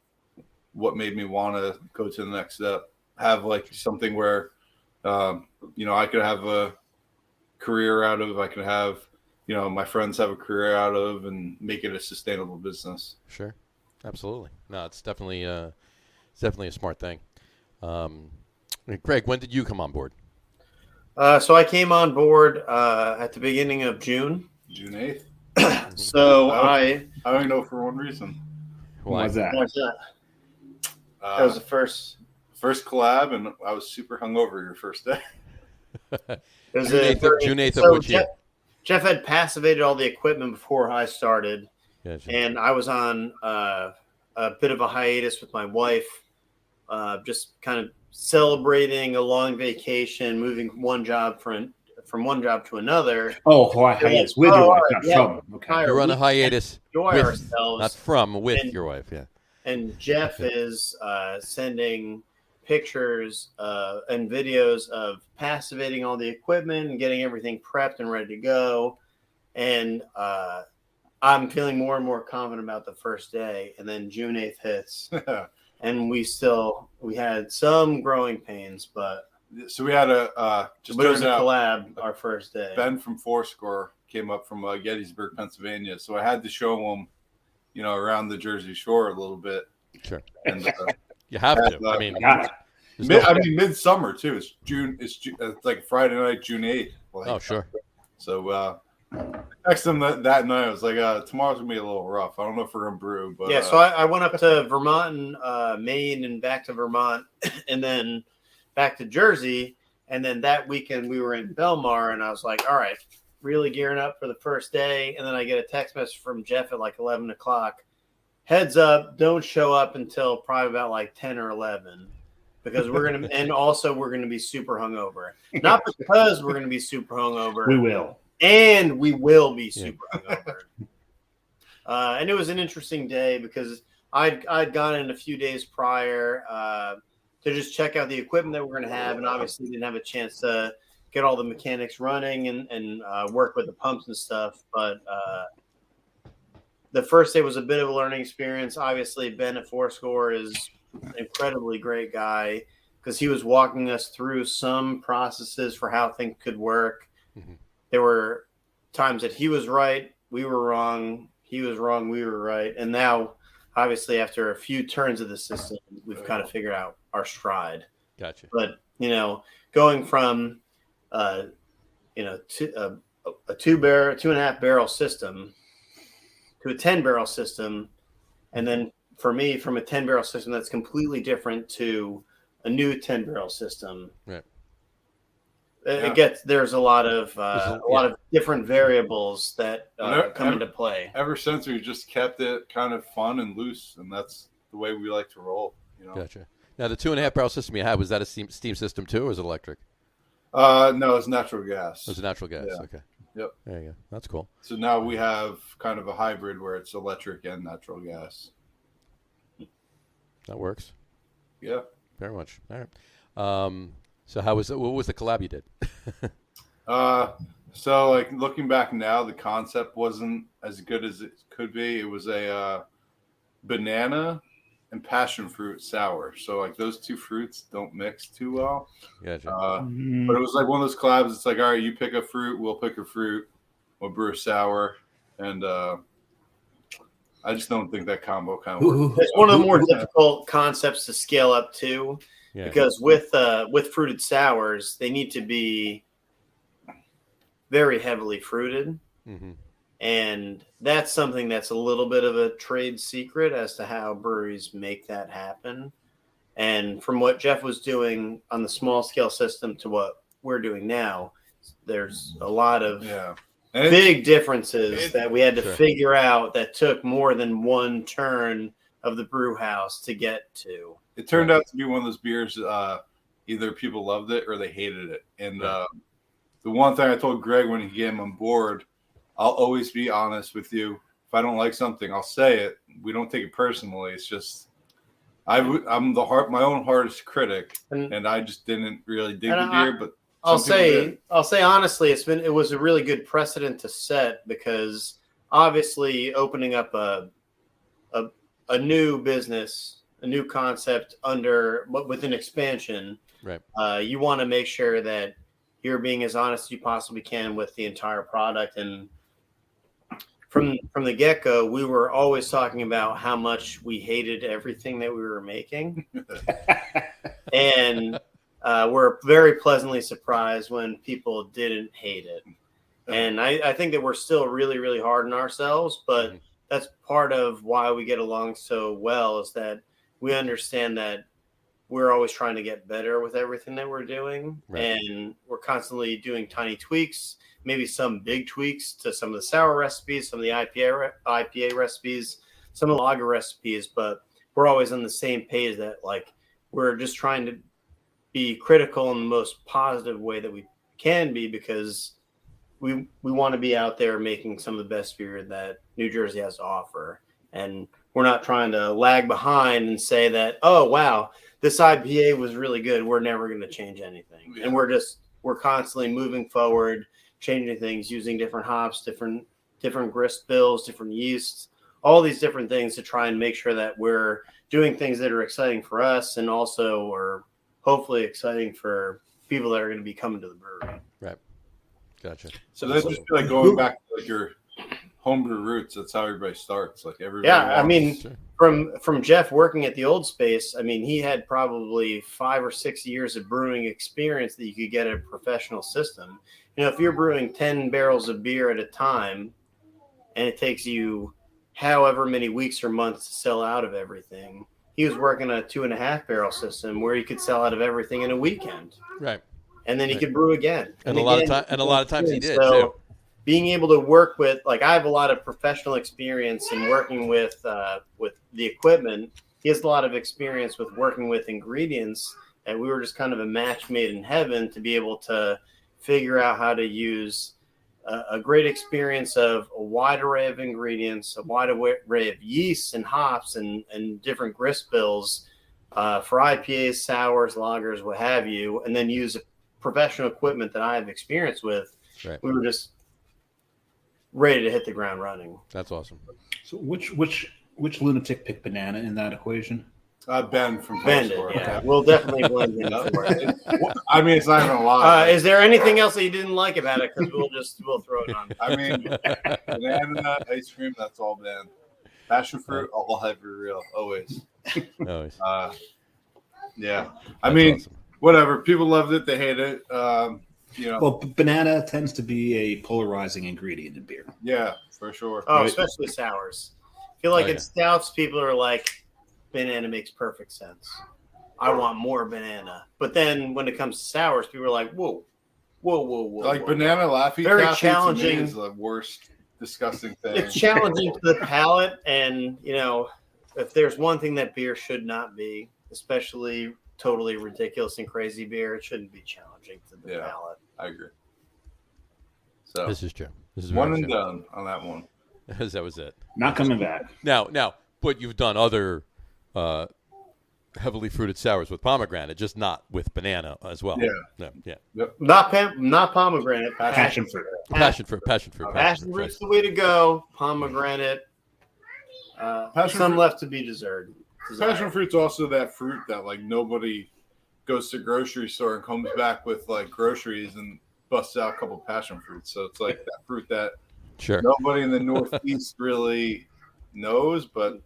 [SPEAKER 4] what made me want to go to the next step. Have like something where, I could have a career out of. I could have, my friends have a career out of, and make it a sustainable business.
[SPEAKER 1] Sure. Absolutely. No, it's definitely a smart thing. Greg, when did you come on board?
[SPEAKER 3] So I came on board at the beginning of June.
[SPEAKER 4] June 8th.
[SPEAKER 3] So
[SPEAKER 4] I only know for one reason.
[SPEAKER 2] Why is that?
[SPEAKER 3] What's that? That was the first
[SPEAKER 4] collab, and I was super hungover your first day.
[SPEAKER 3] It was
[SPEAKER 1] June 8th of which year?
[SPEAKER 3] Jeff had passivated all the equipment before I started,
[SPEAKER 1] Gotcha.
[SPEAKER 3] and I was on a bit of a hiatus with my wife, just kind of celebrating a long vacation, moving from one job to another.
[SPEAKER 2] Oh, hiatus with your wife, not from. Okay.
[SPEAKER 1] You're on a hiatus
[SPEAKER 3] Enjoy
[SPEAKER 1] with,
[SPEAKER 3] ourselves.
[SPEAKER 1] not from, with your wife, yeah.
[SPEAKER 3] And Jeff is sending pictures and videos of passivating all the equipment and getting everything prepped and ready to go. And I'm feeling more and more confident about the first day. And then June 8th hits. And we had some growing pains, but
[SPEAKER 4] So we had
[SPEAKER 3] it was a collab our first day.
[SPEAKER 4] Ben from Fourscore came up from Gettysburg, Pennsylvania. So I had to show him, around the Jersey Shore a little bit.
[SPEAKER 1] Sure.
[SPEAKER 4] And
[SPEAKER 1] You have to. I mean,
[SPEAKER 4] midsummer too. It's like Friday night, June 8th.
[SPEAKER 1] Oh, sure.
[SPEAKER 4] So Texted him that night. I was like, tomorrow's gonna be a little rough. I don't know if we're gonna brew, but
[SPEAKER 3] yeah. So I went up to Vermont and Maine, and back to Vermont, and then back to Jersey. And then that weekend we were in Belmar, and I was like, all right, really gearing up for the first day. And then I get a text message from Jeff at like 11 o'clock. Heads up, don't show up until probably about like 10 or 11, because we're going to, and also we're going to be super hungover. Not because we're going to be super hungover.
[SPEAKER 2] We will.
[SPEAKER 3] And we will be super hungover. And it was an interesting day because I'd gone in a few days prior to just check out the equipment that we're going to have, and obviously didn't have a chance to get all the mechanics running and work with the pumps and stuff. But the first day was a bit of a learning experience. Obviously, Ben at Fourscore is an incredibly great guy because he was walking us through some processes for how things could work. Mm-hmm. There were times that he was right, we were wrong. He was wrong, we were right. And now, obviously, after a few turns of the system, we've kind of figured out our stride.
[SPEAKER 1] Gotcha.
[SPEAKER 3] But, going from, a 2.5 barrel system to a 10 barrel system. And then for me, from a 10 barrel system, that's completely different to a new 10 barrel system.
[SPEAKER 1] Right.
[SPEAKER 3] There's a lot of lot of different variables that come into play.
[SPEAKER 4] Ever since, we just kept it kind of fun and loose, and that's the way we like to roll.
[SPEAKER 1] Gotcha. Now, the 2.5 barrel system you had, was that a steam system too, or was it electric?
[SPEAKER 4] No, it's natural gas.
[SPEAKER 1] It was natural gas.
[SPEAKER 4] Yeah.
[SPEAKER 1] Okay.
[SPEAKER 4] Yep.
[SPEAKER 1] There you go. That's cool.
[SPEAKER 4] So now we have kind of a hybrid where it's electric and natural gas.
[SPEAKER 1] That works.
[SPEAKER 4] Yeah.
[SPEAKER 1] Very much. All right. So what was the collab you did?
[SPEAKER 4] So like looking back now, the concept wasn't as good as it could be. It was a banana and passion fruit sour. So like those two fruits don't mix too well.
[SPEAKER 1] Gotcha.
[SPEAKER 4] But it was like one of those collabs. It's like, all right, you pick a fruit, we'll pick a fruit, we'll brew a sour, and I just don't think that combo kind of works.
[SPEAKER 3] It's one of the more difficult concepts to scale up to. Yeah. Because with fruited sours, they need to be very heavily fruited. Mm-hmm. And that's something that's a little bit of a trade secret as to how breweries make that happen. And from what Jeff was doing on the small scale system to what we're doing now, there's a lot of big differences that we had to figure out that took more than one turn of the brew house to get to.
[SPEAKER 4] It turned out to be one of those beers, either people loved it or they hated it. And the one thing I told Greg when he came on board, I'll always be honest with you. If I don't like something, I'll say it. We don't take it personally. It's just I'm my own hardest critic, and I just didn't really dig the beer. But
[SPEAKER 3] I'll say honestly, it was a really good precedent to set, because obviously opening up a new business, a new concept with an expansion, right? You want to make sure that you're being as honest as you possibly can with the entire product. And from the get-go, we were always talking about how much we hated everything that we were making. And we're very pleasantly surprised when people didn't hate it. And I think that we're still really, really hard on ourselves, but that's part of why we get along so well, is that we understand that we're always trying to get better with everything that we're doing. Right. And we're constantly doing tiny tweaks, maybe some big tweaks to some of the sour recipes, some of the IPA recipes, some of the lager recipes, but we're always on the same page that like we're just trying to be critical in the most positive way that we can be, because we want to be out there making some of the best beer that New Jersey has to offer. And we're not trying to lag behind and say that, oh, wow, this IPA was really good, we're never going to change anything. Yeah. And we're constantly moving forward, changing things, using different hops, different grist bills, different yeasts, all these different things to try and make sure that we're doing things that are exciting for us, and also are hopefully exciting for people that are going to be coming to the brewery.
[SPEAKER 1] Right. Gotcha.
[SPEAKER 4] So that's just like going back to like your homebrew roots. That's how everybody starts. Like everybody.
[SPEAKER 3] Yeah, I mean, from Jeff working at the Old Space, I mean, he had probably 5 or 6 years of brewing experience that you could get at a professional system. if you're brewing 10 barrels of beer at a time, and it takes you however many weeks or months to sell out of everything, he was working a 2.5 barrel system where he could sell out of everything in a weekend.
[SPEAKER 1] Right.
[SPEAKER 3] And then he could brew again.
[SPEAKER 1] And a lot of times he did too.
[SPEAKER 3] Being able to work with, like, I have a lot of professional experience in working with the equipment. He has a lot of experience with working with ingredients, and we were just kind of a match made in heaven to be able to figure out how to use a great experience of a wide array of ingredients, a wide array of yeasts and hops and different grist bills for IPAs, sours, lagers, what have you, and then use professional equipment that I have experience with.
[SPEAKER 1] Right.
[SPEAKER 3] We were just ready to hit the ground running.
[SPEAKER 1] That's awesome.
[SPEAKER 5] So which lunatic picked banana in that equation?
[SPEAKER 4] Ben from
[SPEAKER 3] Blend it,
[SPEAKER 4] Post
[SPEAKER 3] yeah. We'll definitely blend it.
[SPEAKER 4] I mean, it's not even a lie.
[SPEAKER 3] Is there anything else that you didn't like about it? Because we'll throw it on.
[SPEAKER 4] I mean, banana ice cream, that's all Ben. Passion fruit, all Heavy Reel, always.
[SPEAKER 1] Always.
[SPEAKER 4] Yeah.
[SPEAKER 1] That's
[SPEAKER 4] mean,
[SPEAKER 1] awesome.
[SPEAKER 4] Whatever. People loved it. They hate it.
[SPEAKER 5] Well, banana tends to be a polarizing ingredient in beer.
[SPEAKER 4] Yeah, for sure.
[SPEAKER 3] Oh, especially sours. I feel like in stouts, people are like, banana makes perfect sense. I want more banana. But then when it comes to sours, people are like, whoa.
[SPEAKER 4] Like banana Laffy
[SPEAKER 3] Very
[SPEAKER 4] Taffy
[SPEAKER 3] challenging.
[SPEAKER 4] To me is the worst disgusting thing.
[SPEAKER 3] It's challenging to the palate. And, if there's one thing that beer should not be, especially totally ridiculous and crazy beer, it shouldn't be challenging to the palate.
[SPEAKER 4] I agree. So
[SPEAKER 1] This is true. This is
[SPEAKER 4] one
[SPEAKER 1] very
[SPEAKER 4] and
[SPEAKER 1] true.
[SPEAKER 4] done on that one.
[SPEAKER 1] That was it.
[SPEAKER 5] Not coming back.
[SPEAKER 1] Now, but you've done other heavily fruited sours with pomegranate, just not with banana as well.
[SPEAKER 4] Yeah.
[SPEAKER 1] Yep.
[SPEAKER 3] Not pomegranate.
[SPEAKER 5] Passion fruit.
[SPEAKER 1] Passion fruit.
[SPEAKER 3] Passion fruit's the way to go. Pomegranate. Some left to be desired.
[SPEAKER 4] Passion fruit's also that fruit that like nobody goes to grocery store and comes back with like groceries and busts out a couple passion fruits. So it's like that fruit that nobody in the Northeast really knows, but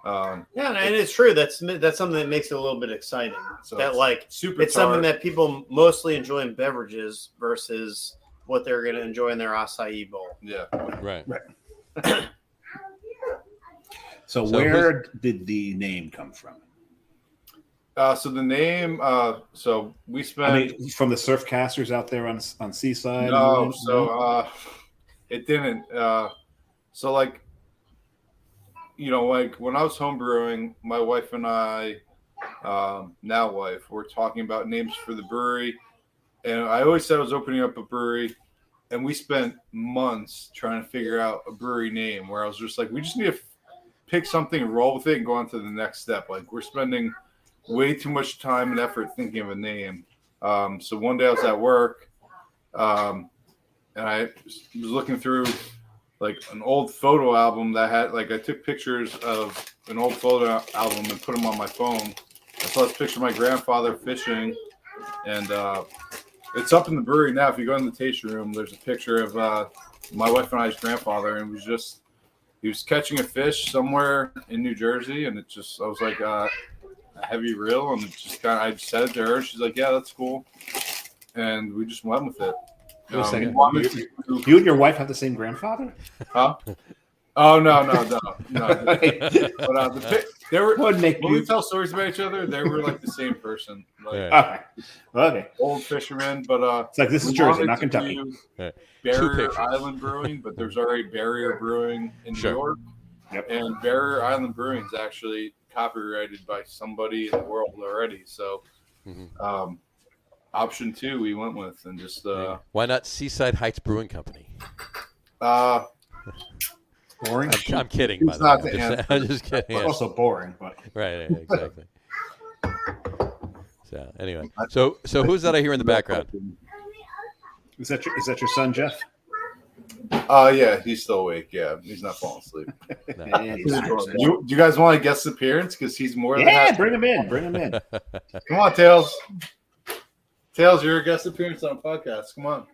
[SPEAKER 3] and it's true. That's something that makes it a little bit exciting.
[SPEAKER 4] So
[SPEAKER 3] that like
[SPEAKER 4] super
[SPEAKER 3] it's something that people mostly enjoy in beverages versus what they're going to enjoy in their acai bowl.
[SPEAKER 4] Yeah.
[SPEAKER 1] Right.
[SPEAKER 5] So where did the name come from?
[SPEAKER 4] So the name, so we spent.
[SPEAKER 5] From the surfcasters out there on Seaside.
[SPEAKER 4] No, so it didn't. So like, like when I was home brewing, my wife and I, now wife, were talking about names for the brewery, and I always said I was opening up a brewery, and we spent months trying to figure out a brewery name. Where I was just like, we just need to pick something and roll with it and go on to the next step. Like we're spending way too much time and effort thinking of a name. So one day I was at work, and I was looking through like an old photo album that had like I took pictures of an old photo album and put them on my phone. I saw this picture of my grandfather fishing, and it's up in the brewery now. If you go in the tasting room, there's a picture of my wife and I's grandfather, and he was catching a fish somewhere in New Jersey, and I was like, a Heavy Reel, and I just said it to her. She's like, yeah, that's cool, and we just went with it.
[SPEAKER 5] Wait a second. You and your wife have the same grandfather?
[SPEAKER 4] Huh? Oh no. But they were. When we tell stories about each other, they were like the same person. Like,
[SPEAKER 5] okay.
[SPEAKER 4] Old fisherman, but
[SPEAKER 5] it's like this is Jersey, not Kentucky.
[SPEAKER 4] Barrier Island Brewing, but there's already Barrier Brewing in New York, and Barrier Island Brewing is actually copyrighted by somebody in the world already. So, option 2 we went with, and just
[SPEAKER 1] why not Seaside Heights Brewing Company?
[SPEAKER 5] Boring.
[SPEAKER 1] I'm kidding. By the way, I'm just kidding.
[SPEAKER 5] It's also boring, but
[SPEAKER 1] right, exactly. So anyway, so who's that I hear in the background?
[SPEAKER 5] Is that your son, Jeff?
[SPEAKER 4] Yeah, he's still awake. Yeah, he's not falling asleep. Do you guys want to guess the appearance? Because he's more than happy.
[SPEAKER 5] Bring him in.
[SPEAKER 4] Come on, Tails. Tails, you're a guest appearance on a podcast. Come on.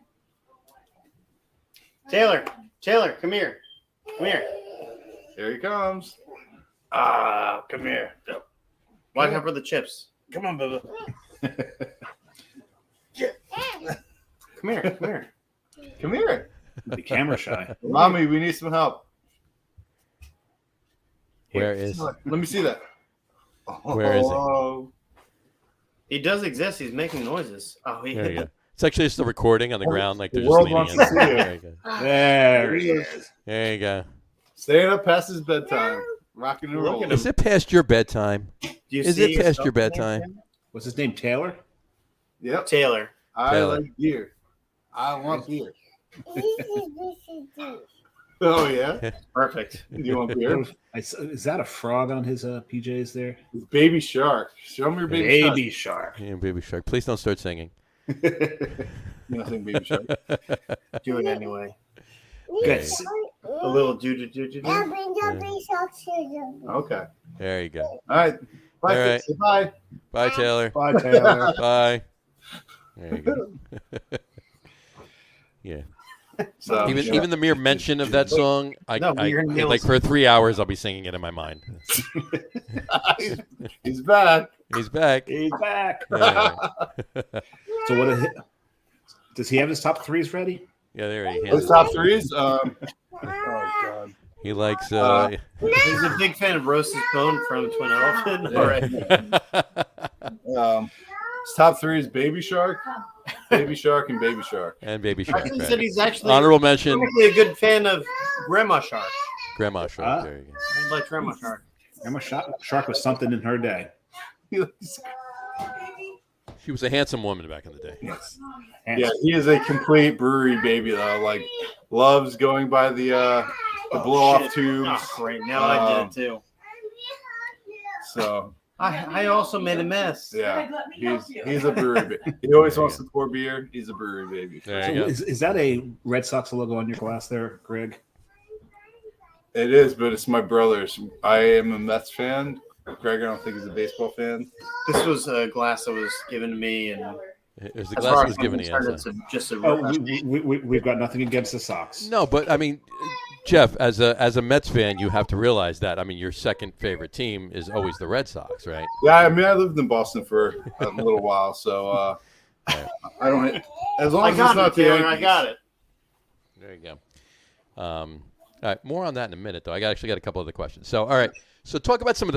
[SPEAKER 3] Taylor, come here.
[SPEAKER 4] Here he comes.
[SPEAKER 3] Come here. Watch out for the chips. Come on, Bubba. Come here.
[SPEAKER 4] Come here.
[SPEAKER 5] The camera shy.
[SPEAKER 4] Mommy, we need some help.
[SPEAKER 1] Where is?
[SPEAKER 4] Let me see that.
[SPEAKER 1] Where is he?
[SPEAKER 4] Oh.
[SPEAKER 3] He does exist. He's making noises. Oh,
[SPEAKER 1] There you go. It's actually just a recording on the ground, like they're just
[SPEAKER 4] world
[SPEAKER 1] leaning
[SPEAKER 4] wants
[SPEAKER 1] in.
[SPEAKER 4] to see it.
[SPEAKER 1] There you go.
[SPEAKER 5] There he is.
[SPEAKER 1] There you go.
[SPEAKER 4] Staying up past his bedtime. Rocking and
[SPEAKER 3] Look at
[SPEAKER 4] rolling.
[SPEAKER 3] him.
[SPEAKER 1] Is it past your bedtime?
[SPEAKER 3] Do you
[SPEAKER 1] Is
[SPEAKER 3] see
[SPEAKER 1] it past
[SPEAKER 3] yourself
[SPEAKER 1] your
[SPEAKER 3] in there,
[SPEAKER 1] bedtime?
[SPEAKER 3] Tim?
[SPEAKER 5] What's his name? Taylor?
[SPEAKER 4] Yep.
[SPEAKER 3] Taylor.
[SPEAKER 4] I
[SPEAKER 1] Taylor.
[SPEAKER 4] like beer. I want beer. Oh, yeah?
[SPEAKER 3] Perfect.
[SPEAKER 4] You want beer?
[SPEAKER 5] Is that a frog on his PJs there?
[SPEAKER 4] It's Baby Shark. Show me your Baby,
[SPEAKER 5] Baby shark.
[SPEAKER 1] Yeah, Baby Shark. Please don't start singing.
[SPEAKER 4] Shark. Nothing Baby Shark.
[SPEAKER 3] Do it anyway.
[SPEAKER 5] Good.
[SPEAKER 3] A little do.
[SPEAKER 4] Okay.
[SPEAKER 1] There you go.
[SPEAKER 4] All right. Bye.
[SPEAKER 1] All right.
[SPEAKER 4] Say bye.
[SPEAKER 1] Bye, Taylor.
[SPEAKER 5] Bye, Taylor.
[SPEAKER 1] Bye. There you go. Yeah.
[SPEAKER 4] So,
[SPEAKER 1] Even the mere mention of that song, like for 3 hours, I'll be singing it in my mind.
[SPEAKER 4] he's back.
[SPEAKER 1] He's back.
[SPEAKER 5] He's back.
[SPEAKER 1] Yeah,
[SPEAKER 5] So does he have his top threes ready?
[SPEAKER 1] yeah, there he
[SPEAKER 4] His
[SPEAKER 1] is.
[SPEAKER 4] top threes. Oh God.
[SPEAKER 1] He likes.
[SPEAKER 3] He's a big fan of Roast's Bone from Twin Elephant. All right.
[SPEAKER 4] His top three is Baby Shark, Baby Shark, and Baby Shark.
[SPEAKER 1] and Baby Shark.
[SPEAKER 3] He
[SPEAKER 1] Right.
[SPEAKER 3] said he's actually
[SPEAKER 1] Honorable mention,
[SPEAKER 3] technically a good fan of Grandma Shark.
[SPEAKER 1] Grandma Shark. There you go.
[SPEAKER 3] I like Grandma Shark.
[SPEAKER 5] Grandma Shark was something in her day.
[SPEAKER 1] She was a handsome woman back in the day.
[SPEAKER 5] Yes.
[SPEAKER 4] Yeah, he is a complete brewery baby though. Like loves going by the blow off tubes.
[SPEAKER 3] Oh, great. Now I did it too.
[SPEAKER 4] So
[SPEAKER 3] I also made a mess.
[SPEAKER 4] yeah, he's a brewery baby. He always wants to pour beer. He's a brewery baby.
[SPEAKER 1] There
[SPEAKER 5] So
[SPEAKER 1] you go.
[SPEAKER 5] is that a Red Sox logo on your glass there, Greg?
[SPEAKER 4] It is, but it's my brother's. I am a Mets fan. Greg, I don't think he's a baseball fan.
[SPEAKER 3] This was a glass that was given to me, and
[SPEAKER 1] It was the
[SPEAKER 3] as
[SPEAKER 1] glass
[SPEAKER 3] far
[SPEAKER 1] was
[SPEAKER 3] as I'm
[SPEAKER 1] given to
[SPEAKER 3] concerned,
[SPEAKER 1] you.
[SPEAKER 3] it's
[SPEAKER 1] So.
[SPEAKER 3] just a
[SPEAKER 5] We've got nothing against the Sox.
[SPEAKER 1] No, but I mean, Jeff, as a Mets fan, you have to realize that. I mean, your second favorite team is always the Red Sox, right?
[SPEAKER 4] Yeah, I mean, I lived in Boston for a little while, so I don't. As long
[SPEAKER 3] I
[SPEAKER 4] as
[SPEAKER 3] got
[SPEAKER 4] it's not
[SPEAKER 3] it,
[SPEAKER 4] the
[SPEAKER 3] Taylor.
[SPEAKER 4] Yankees.
[SPEAKER 3] I got it.
[SPEAKER 1] There you go. All right, more on that in a minute, though. I actually got a couple other questions. So, all right, so let's talk about some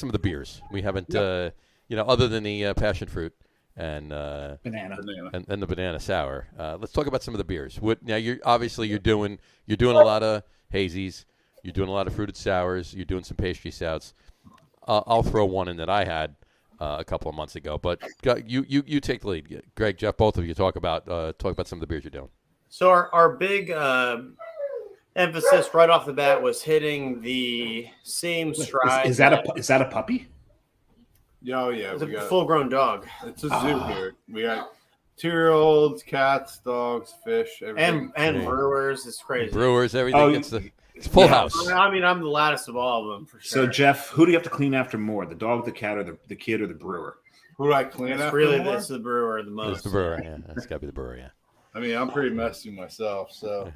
[SPEAKER 1] of the beers we haven't, other than the passion fruit and
[SPEAKER 5] Banana.
[SPEAKER 1] and the banana sour. Let's talk about some of the beers. Now you're doing a lot of hazies, you're doing a lot of fruited sours, you're doing some pastry stouts. I'll throw one in that I had a couple of months ago, but you take the lead. Greg, Jeff, both of you talk about some of the beers you're doing.
[SPEAKER 3] So our big emphasis right off the bat was hitting the same stride.
[SPEAKER 5] Is that a puppy?
[SPEAKER 4] Oh yeah,
[SPEAKER 3] It's a
[SPEAKER 4] we got
[SPEAKER 3] full-grown dog,
[SPEAKER 4] it's a zoo here. We got 2-year-olds, cats, dogs, fish, everything.
[SPEAKER 3] and brewers. It's crazy.
[SPEAKER 1] Brewers, everything.
[SPEAKER 5] Oh,
[SPEAKER 1] It's full house.
[SPEAKER 3] I mean, I'm the loudest of all of them for sure.
[SPEAKER 5] So Jeff, who do you have to clean after more, the dog, the cat, or the kid, or the brewer?
[SPEAKER 4] Who do I clean
[SPEAKER 3] it's
[SPEAKER 4] after
[SPEAKER 3] really
[SPEAKER 4] more?
[SPEAKER 3] this the brewer the most.
[SPEAKER 1] It's the brewer. Yeah, that's got to be the brewer. Yeah.
[SPEAKER 4] I mean, I'm pretty messy myself, so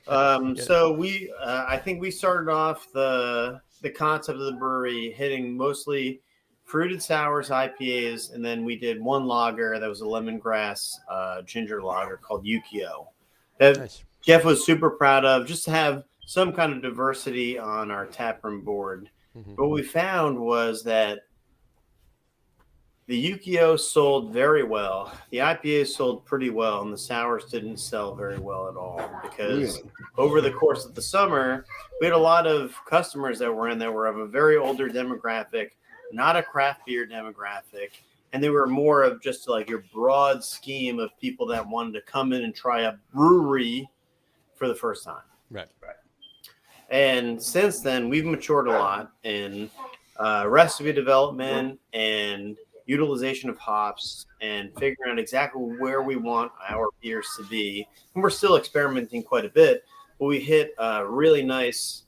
[SPEAKER 3] So we, I think we started off the concept of the brewery hitting mostly fruited sours, IPAs, and then we did one lager that was a lemongrass ginger lager called Yukio. That
[SPEAKER 1] Nice.
[SPEAKER 3] Jeff was super proud of, just to have some kind of diversity on our taproom board.
[SPEAKER 1] Mhm.
[SPEAKER 3] What we found was that the Yukio sold very well. The IPAs sold pretty well, and the sours didn't sell very well at all because over the course of the summer, we had a lot of customers that were in that were of a very older demographic, not a craft beer demographic, and they were more of just like your broad scheme of people that wanted to come in and try a brewery for the first time.
[SPEAKER 1] Right.
[SPEAKER 3] And since then, we've matured a lot in recipe development and utilization of hops and figuring out exactly where we want our beers to be. And we're still experimenting quite a bit, but we hit a really nice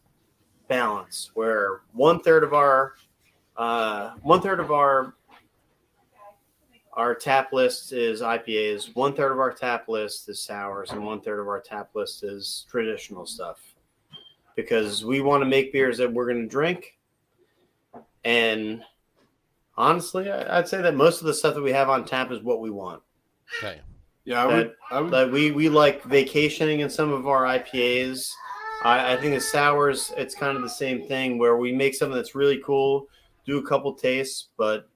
[SPEAKER 3] balance where one third of our tap list is IPAs, 1/3 of our tap list is sours, and 1/3 of our tap list is traditional stuff. Because we want to make beers that we're going to drink. And honestly, I'd say that most of the stuff that we have on tap is what we want.
[SPEAKER 1] Okay.
[SPEAKER 4] Yeah,
[SPEAKER 3] we like vacationing in some of our IPAs. I think the sours, it's kind of the same thing where we make something that's really cool, do a couple tastes, but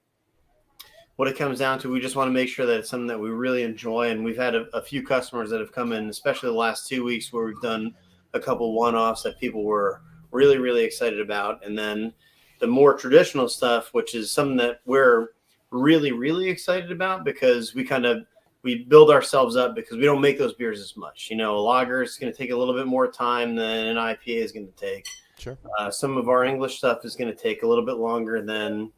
[SPEAKER 3] what it comes down to, we just want to make sure that it's something that we really enjoy. And we've had a few customers that have come in, especially the last 2 weeks, where we've done a couple one-offs that people were really, really excited about. And then the more traditional stuff, which is something that we're really, really excited about because we build ourselves up because we don't make those beers as much. A lager is going to take a little bit more time than an IPA is going to take.
[SPEAKER 1] Sure.
[SPEAKER 3] Some of our English stuff is going to take a little bit longer than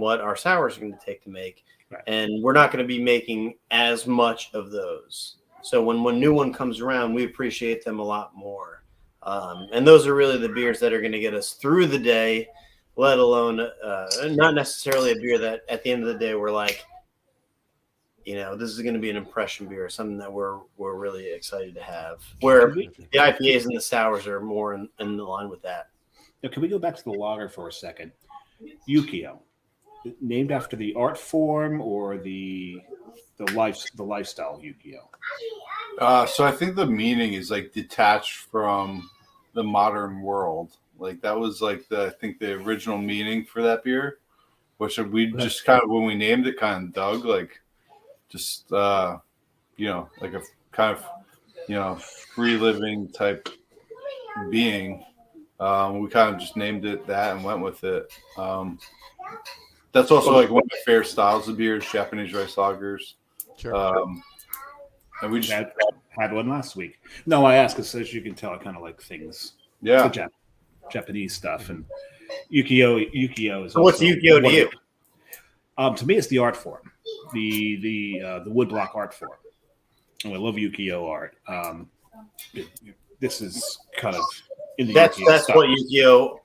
[SPEAKER 3] what our sours are going to take to make.
[SPEAKER 5] Right.
[SPEAKER 3] And we're not going to be making as much of those. So when new one comes around, we appreciate them a lot more. And those are really the beers that are going to get us through the day, let alone not necessarily a beer that at the end of the day we're like, this is going to be an impression beer, something that we're really excited to have. Where the IPAs and the sours are more in line with that.
[SPEAKER 5] Now, can we go back to the lager for a second? Yukio, named after the art form or the lifestyle Yukio?
[SPEAKER 4] So I think the meaning is like detached from the modern world. Like that was like I think the original meaning for that beer, which we just kind of, when we named it, kind of dug like just like a kind of free living type being. We kind of just named it that and went with it. That's also like one of my favorite styles of beers, Japanese rice lagers.
[SPEAKER 1] Sure.
[SPEAKER 4] And we just
[SPEAKER 5] had one last week. No, I ask because as you can tell, I kind of like things.
[SPEAKER 4] Yeah.
[SPEAKER 5] Japanese stuff. And Yukio is.
[SPEAKER 3] So what's Yukio to you?
[SPEAKER 5] To me, it's the art form, the woodblock art form. And I love Yukio art. This is kind of in the
[SPEAKER 3] that's
[SPEAKER 5] style.
[SPEAKER 3] what Yukio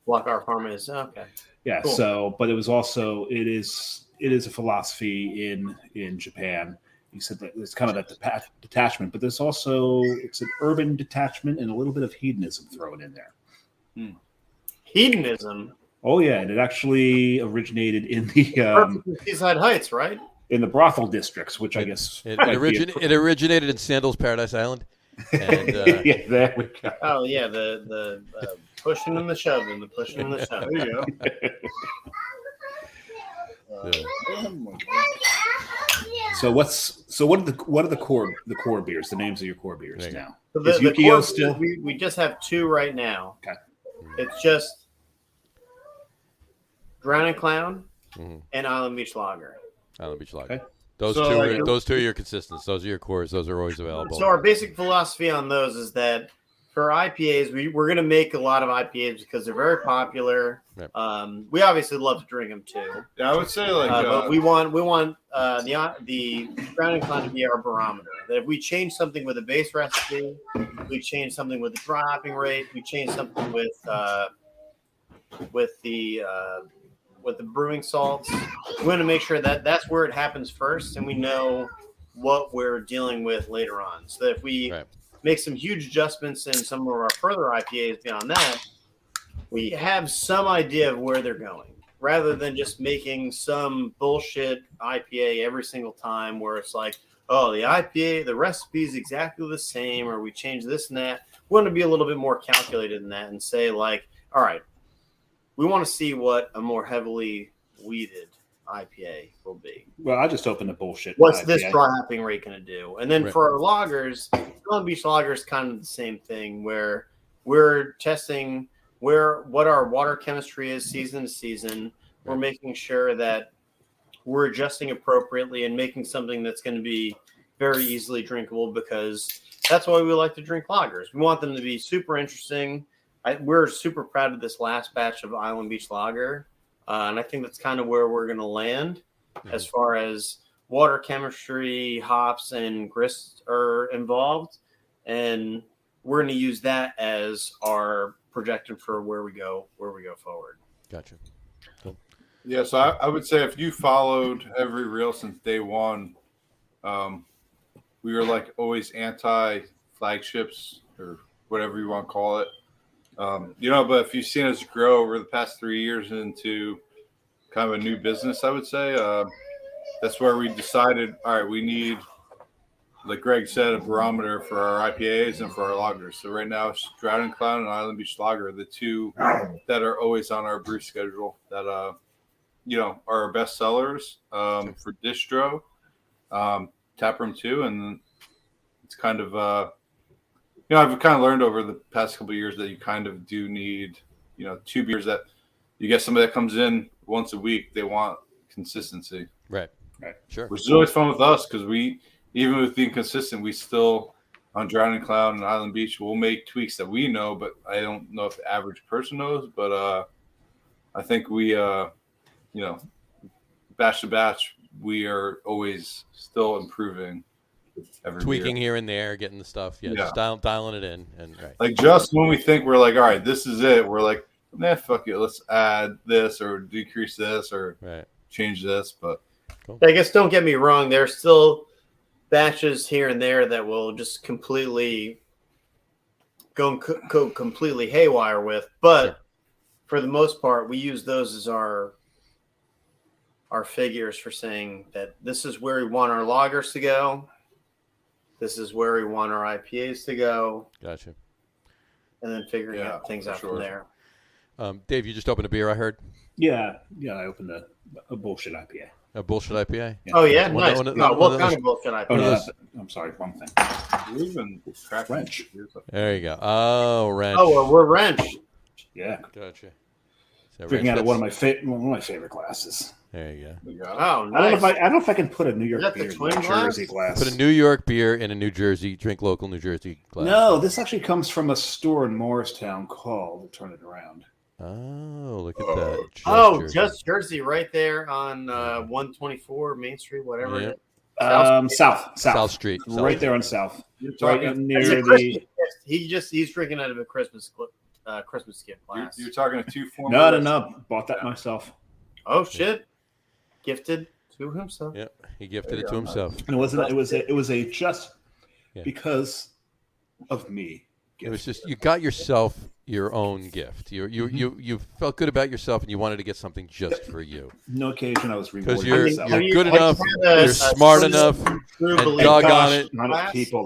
[SPEAKER 3] block art form is. Okay.
[SPEAKER 5] Yeah. Cool. So, but it was also it is a philosophy in Japan. You said that it's kind of that detachment, but there's also it's an urban detachment and a little bit of hedonism thrown in there.
[SPEAKER 3] Hedonism.
[SPEAKER 5] Oh yeah, and it actually originated in the
[SPEAKER 3] Seaside Heights, right?
[SPEAKER 5] In the brothel districts, which I guess
[SPEAKER 1] it originated in Sandals, Paradise Island. And,
[SPEAKER 5] yeah, there we go.
[SPEAKER 3] Oh yeah, the pushing and the shoving, the pushing and the shoving. There you go.
[SPEAKER 5] So what are the core beers? The names of your core beers now?
[SPEAKER 3] So
[SPEAKER 5] is Yukio still?
[SPEAKER 3] We just have two right now.
[SPEAKER 5] Okay.
[SPEAKER 3] It's just Drowning Clown and Island Beach Lager.
[SPEAKER 1] Island Beach Lager.
[SPEAKER 5] Okay.
[SPEAKER 1] Those two are your consistents. Those are your cores. Those are always available.
[SPEAKER 3] So our basic philosophy on those is that for IPAs, we're going to make a lot of IPAs because they're very popular. Right. We obviously love to drink them too.
[SPEAKER 4] Yeah, I would say
[SPEAKER 3] but we want the Drowning Clown to be our barometer. That if we change something with a base recipe, we change something with the dry hopping rate, we change something with the brewing salts, we want to make sure that that's where it happens first, and we know what we're dealing with later on. So that if we make some huge adjustments in some of our further IPAs beyond that, we have some idea of where they're going, rather than just making some bullshit IPA every single time where it's like, oh, the IPA, the recipe is exactly the same, or we change this and that. We want to be a little bit more calculated than that and say like, all right, we want to see what a more heavily weeded IPA will be.
[SPEAKER 5] Well, I just opened the bullshit.
[SPEAKER 3] What's
[SPEAKER 5] IPA.
[SPEAKER 3] this dry hopping rate going to do? And then for our lagers, Island Beach Lager is kind of the same thing where we're testing what our water chemistry is season to season. We're making sure that we're adjusting appropriately and making something that's going to be very easily drinkable, because that's why we like to drink lagers. We want them to be super interesting. We're super proud of this last batch of Island Beach Lager. And I think that's kind of where we're going to land as far as water chemistry, hops, and grist are involved. And we're going to use that as our projection for where we go forward.
[SPEAKER 1] Gotcha. Cool.
[SPEAKER 4] Yeah, so I would say if you followed Heavy Reel since day one, we were like always anti-flagships or whatever you want to call it. But if you've seen us grow over the past 3 years into kind of a new business, I would say that's where we decided, all right, we need like Greg said, a barometer for our IPAs and for our lagers. So right now, it's Drowning Cloud and Island Beach Lager are the two that are always on our brew schedule that are our best sellers for distro, taproom too, and it's kind of I've kind of learned over the past couple of years that you kind of do need two beers that you get somebody that comes in once a week. They want consistency,
[SPEAKER 1] Right, sure.
[SPEAKER 4] Which is always fun with us because we, even with being consistent, we still on Drowning Cloud and Island Beach we'll make tweaks that we know, but I don't know if the average person knows. But I think we batch to batch, we are always still improving.
[SPEAKER 1] Tweaking here and there, getting the stuff, just dialing it in, and right.
[SPEAKER 4] Like just when we think we're like, all right, this is it, we're like, nah, fuck it, let's add this or decrease this or change this. But
[SPEAKER 3] I guess don't get me wrong, there's still batches here and there that will just completely go completely haywire with, but for the most part, we use those as our figures for saying that this is where we want our lagers to go. This is where we want our IPAs to go.
[SPEAKER 1] Gotcha.
[SPEAKER 3] And then figuring things out from there.
[SPEAKER 1] Dave, you just opened a beer, I heard.
[SPEAKER 5] Yeah, I opened a bullshit IPA.
[SPEAKER 1] A bullshit IPA?
[SPEAKER 5] Yeah.
[SPEAKER 3] Oh, yeah, nice. What kind of bullshit IPA?
[SPEAKER 5] Oh, no, I'm sorry, wrong thing.
[SPEAKER 4] Wrench.
[SPEAKER 1] There you go. Oh, wrench.
[SPEAKER 3] Oh, well, we're wrench.
[SPEAKER 5] Yeah.
[SPEAKER 1] Gotcha. So
[SPEAKER 5] drinking out of one of my favorite glasses.
[SPEAKER 1] There you go.
[SPEAKER 3] Oh, nice.
[SPEAKER 5] I don't know if I can put a New York beer in a New Jersey glass.
[SPEAKER 1] Put a New York beer in a New Jersey, drink local New Jersey glass.
[SPEAKER 5] No, this actually comes from a store in Morristown called Turn It Around.
[SPEAKER 1] Oh, look at that.
[SPEAKER 3] Just Jersey right there on 124 Main Street, whatever.
[SPEAKER 1] Yeah.
[SPEAKER 5] South
[SPEAKER 1] Street.
[SPEAKER 5] Right there on South.
[SPEAKER 4] You're talking
[SPEAKER 5] near the.
[SPEAKER 3] He's drinking out of a Christmas gift glass.
[SPEAKER 4] You're talking a 2-form.
[SPEAKER 5] No. Bought that myself.
[SPEAKER 3] Oh shit! Gifted to himself.
[SPEAKER 1] Yep, he gifted it to himself.
[SPEAKER 5] And it was a just because of me.
[SPEAKER 1] It was just you got yourself your own gift. You felt good about yourself, and you wanted to get something just for you.
[SPEAKER 5] No occasion I was rewarded.
[SPEAKER 1] Because you're good enough, you're smart enough, and doggone it,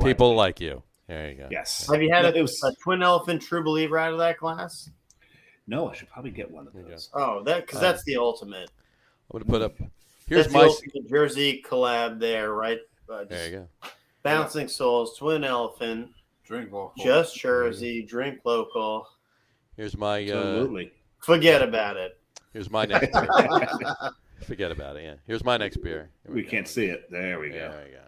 [SPEAKER 1] people like you. There you go.
[SPEAKER 5] Yes.
[SPEAKER 3] Have you had a Twin Elephant True Believer out of that glass?
[SPEAKER 5] No, I should probably get one of those.
[SPEAKER 3] Oh, that's the ultimate.
[SPEAKER 1] I'm gonna put up. Here's
[SPEAKER 3] my Jersey collab there, right?
[SPEAKER 1] There you go.
[SPEAKER 3] Bouncing Souls, Twin Elephant,
[SPEAKER 4] drink local,
[SPEAKER 3] just Jersey, drink local.
[SPEAKER 1] Here's my.
[SPEAKER 5] Absolutely.
[SPEAKER 3] Forget about it.
[SPEAKER 1] Here's my next. Forget about it. Yeah. Here's my next beer.
[SPEAKER 5] We can't see it. There we go.
[SPEAKER 1] There you go.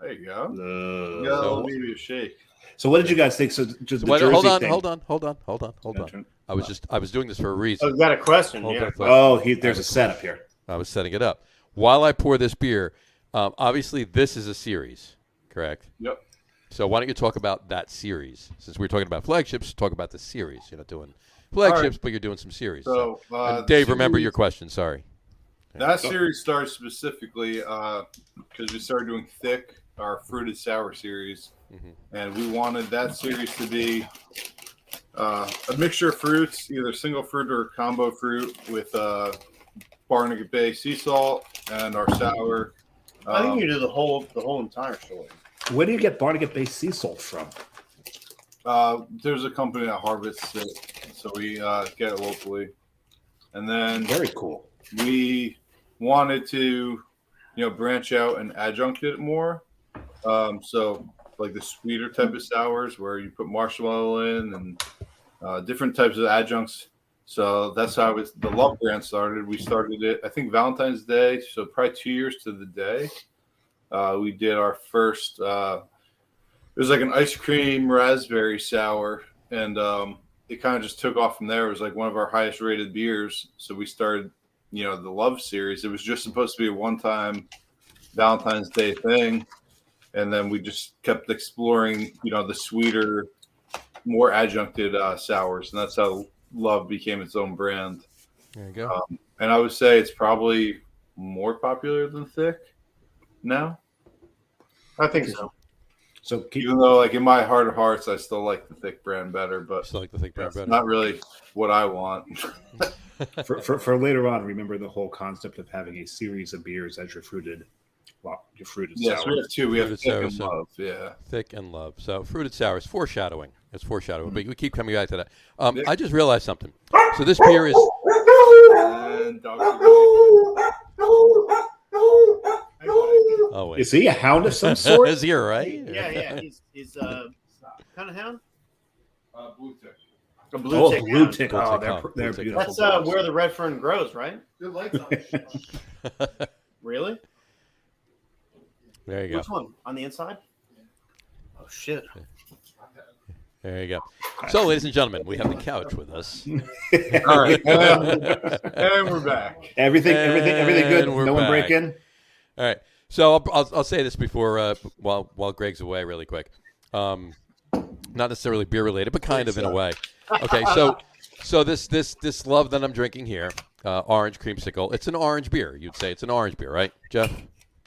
[SPEAKER 4] There you go.
[SPEAKER 1] So,
[SPEAKER 4] maybe a shake.
[SPEAKER 5] So what did you guys think? So just the Jersey
[SPEAKER 1] hold
[SPEAKER 5] thing.
[SPEAKER 1] on. I was doing this for a reason.
[SPEAKER 3] I've got a question.
[SPEAKER 5] There's a setup here.
[SPEAKER 1] I was setting it up. While I pour this beer, obviously this is a series, correct?
[SPEAKER 4] Yep.
[SPEAKER 1] So why don't you talk about that series? Since we're talking about flagships, talk about the series. You're not doing flagships, but you're doing some series.
[SPEAKER 4] So
[SPEAKER 1] and Dave, remember your question. Sorry.
[SPEAKER 4] That series started specifically because we started doing thick, our fruited sour series, and we wanted that series to be a mixture of fruits, either single fruit or combo fruit with Barnegat Bay sea salt and our sour.
[SPEAKER 3] I think you do the whole entire story.
[SPEAKER 5] Where do you get Barnegat Bay sea salt from?
[SPEAKER 4] There's a company that harvests it, so we get it locally. And then
[SPEAKER 5] very cool.
[SPEAKER 4] We wanted to, branch out and adjunct it more. So like the sweeter type of sours where you put marshmallow in and different types of adjuncts. So that's how the Love brand started. We started it, I think, Valentine's Day. So probably 2 years to the day. We did our first, it was like an ice cream raspberry sour. And it kind of just took off from there. It was like one of our highest rated beers. So we started, the Love series. It was just supposed to be a one-time Valentine's Day thing. And then we just kept exploring, the sweeter, more adjuncted sours. And that's how Love became its own brand.
[SPEAKER 1] There you go.
[SPEAKER 4] And I would say it's probably more popular than thick now.
[SPEAKER 3] I think so.
[SPEAKER 5] So
[SPEAKER 4] even though, like in my heart of hearts, I still like the thick brand better, but
[SPEAKER 1] still like the thick brand better.
[SPEAKER 4] Not really what I want.
[SPEAKER 5] for later on, remember the whole concept of having a series of beers as your fruited Well, your fruited
[SPEAKER 4] Yes,
[SPEAKER 5] sour.
[SPEAKER 4] we have two. We have
[SPEAKER 1] Fruited
[SPEAKER 4] thick
[SPEAKER 1] sour,
[SPEAKER 4] and
[SPEAKER 1] so-
[SPEAKER 4] love. Yeah.
[SPEAKER 1] Thick and love. So fruited sour is foreshadowing. It's foreshadowing. But we keep coming back to that.
[SPEAKER 4] Yeah.
[SPEAKER 1] I just realized something. So this beer is
[SPEAKER 4] And dogs
[SPEAKER 1] oh wait.
[SPEAKER 5] Is he a hound of some sort?
[SPEAKER 1] Is he all right?
[SPEAKER 3] Yeah. He's kind of hound.
[SPEAKER 4] blue tick.
[SPEAKER 3] A blue tick.
[SPEAKER 5] blue
[SPEAKER 3] hound.
[SPEAKER 5] tick.
[SPEAKER 1] Blue
[SPEAKER 5] Oh,
[SPEAKER 1] tick
[SPEAKER 5] they're
[SPEAKER 1] hound.
[SPEAKER 5] they're
[SPEAKER 1] Blue tick
[SPEAKER 5] beautiful.
[SPEAKER 3] That's
[SPEAKER 5] dogs.
[SPEAKER 3] where the red fern grows, right?
[SPEAKER 4] Good lights on.
[SPEAKER 3] Really?
[SPEAKER 1] There you go.
[SPEAKER 3] Which one? On the inside? Oh shit!
[SPEAKER 1] There you go. So, ladies and gentlemen, we have the couch with us.
[SPEAKER 4] All right. And we're back.
[SPEAKER 5] Everything good.
[SPEAKER 1] And we're
[SPEAKER 5] No one
[SPEAKER 1] back.
[SPEAKER 5] break in.
[SPEAKER 1] All right. So I'll say this before while Greg's away really quick. Not necessarily beer related, but kind of in a way. Okay. So this love that I'm drinking here, orange creamsicle. It's an orange beer. You'd say it's an orange beer, right, Jeff?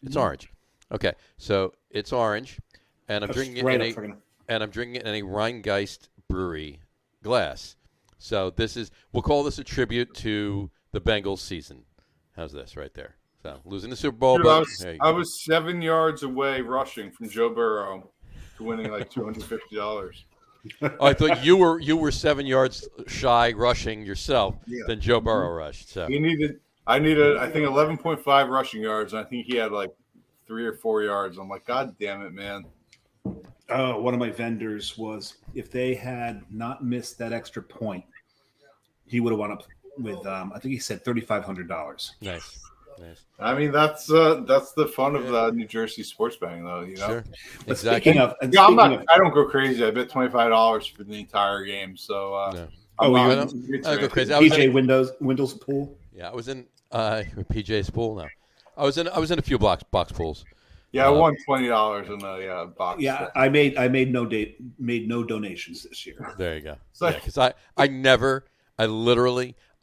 [SPEAKER 1] It's orange. Okay. So it's orange, and I'm drinking it
[SPEAKER 5] right
[SPEAKER 1] in
[SPEAKER 5] up for
[SPEAKER 1] and I'm drinking it in a Rheingeist brewery glass. So we'll call this a tribute to the Bengals season. How's this right there? So losing the Super Bowl,
[SPEAKER 4] Dude,
[SPEAKER 1] but there you go.
[SPEAKER 4] I was 7 yards away rushing from Joe Burrow to winning like $250.
[SPEAKER 1] Oh, I thought you were 7 yards shy rushing yourself
[SPEAKER 4] Yeah.
[SPEAKER 1] than Joe Burrow rushed. So
[SPEAKER 4] I needed, I think 11.5 rushing yards, and I think he had like 3 or 4 yards. I'm like, God damn it, man.
[SPEAKER 5] One of my vendors was, if they had not missed that extra point, he would have wound up with I think he said $3,500.
[SPEAKER 1] nice.
[SPEAKER 4] I mean, that's the fun of New Jersey sports betting, though. You know.
[SPEAKER 1] Sure.
[SPEAKER 5] But
[SPEAKER 1] Exactly.
[SPEAKER 5] speaking of,
[SPEAKER 4] Yeah, I don't go crazy. I bet $25 for the entire game. So.
[SPEAKER 1] No.
[SPEAKER 5] Oh,
[SPEAKER 1] I
[SPEAKER 5] you
[SPEAKER 1] go crazy. I was
[SPEAKER 5] PJ
[SPEAKER 1] in,
[SPEAKER 5] Windows pool.
[SPEAKER 1] yeah, I was in PJ's pool. No, I was in a few box pools.
[SPEAKER 4] Yeah, I won $20 in the box.
[SPEAKER 5] Yeah, I made no donations this year.
[SPEAKER 1] There you go.
[SPEAKER 4] So-
[SPEAKER 1] Yeah, because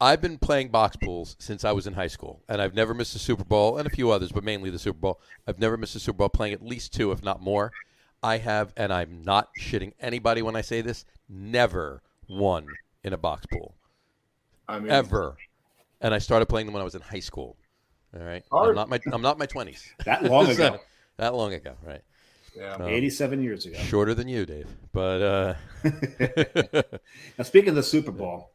[SPEAKER 1] I've been playing box pools since I was in high school, and I've never missed a Super Bowl, and a few others, but mainly the Super Bowl. I've never missed a Super Bowl, playing at least two, if not more. I have, and I'm not shitting anybody when I say this, never won in a box pool.
[SPEAKER 4] I mean,
[SPEAKER 1] Ever. And I started playing them when I was in high school. All right?
[SPEAKER 4] Hard.
[SPEAKER 1] I'm not my 20s.
[SPEAKER 5] That long ago,
[SPEAKER 1] That long ago, right.
[SPEAKER 4] Yeah.
[SPEAKER 5] 87 years ago.
[SPEAKER 1] Shorter than you, Dave. But
[SPEAKER 5] Now, speaking of the Super Bowl,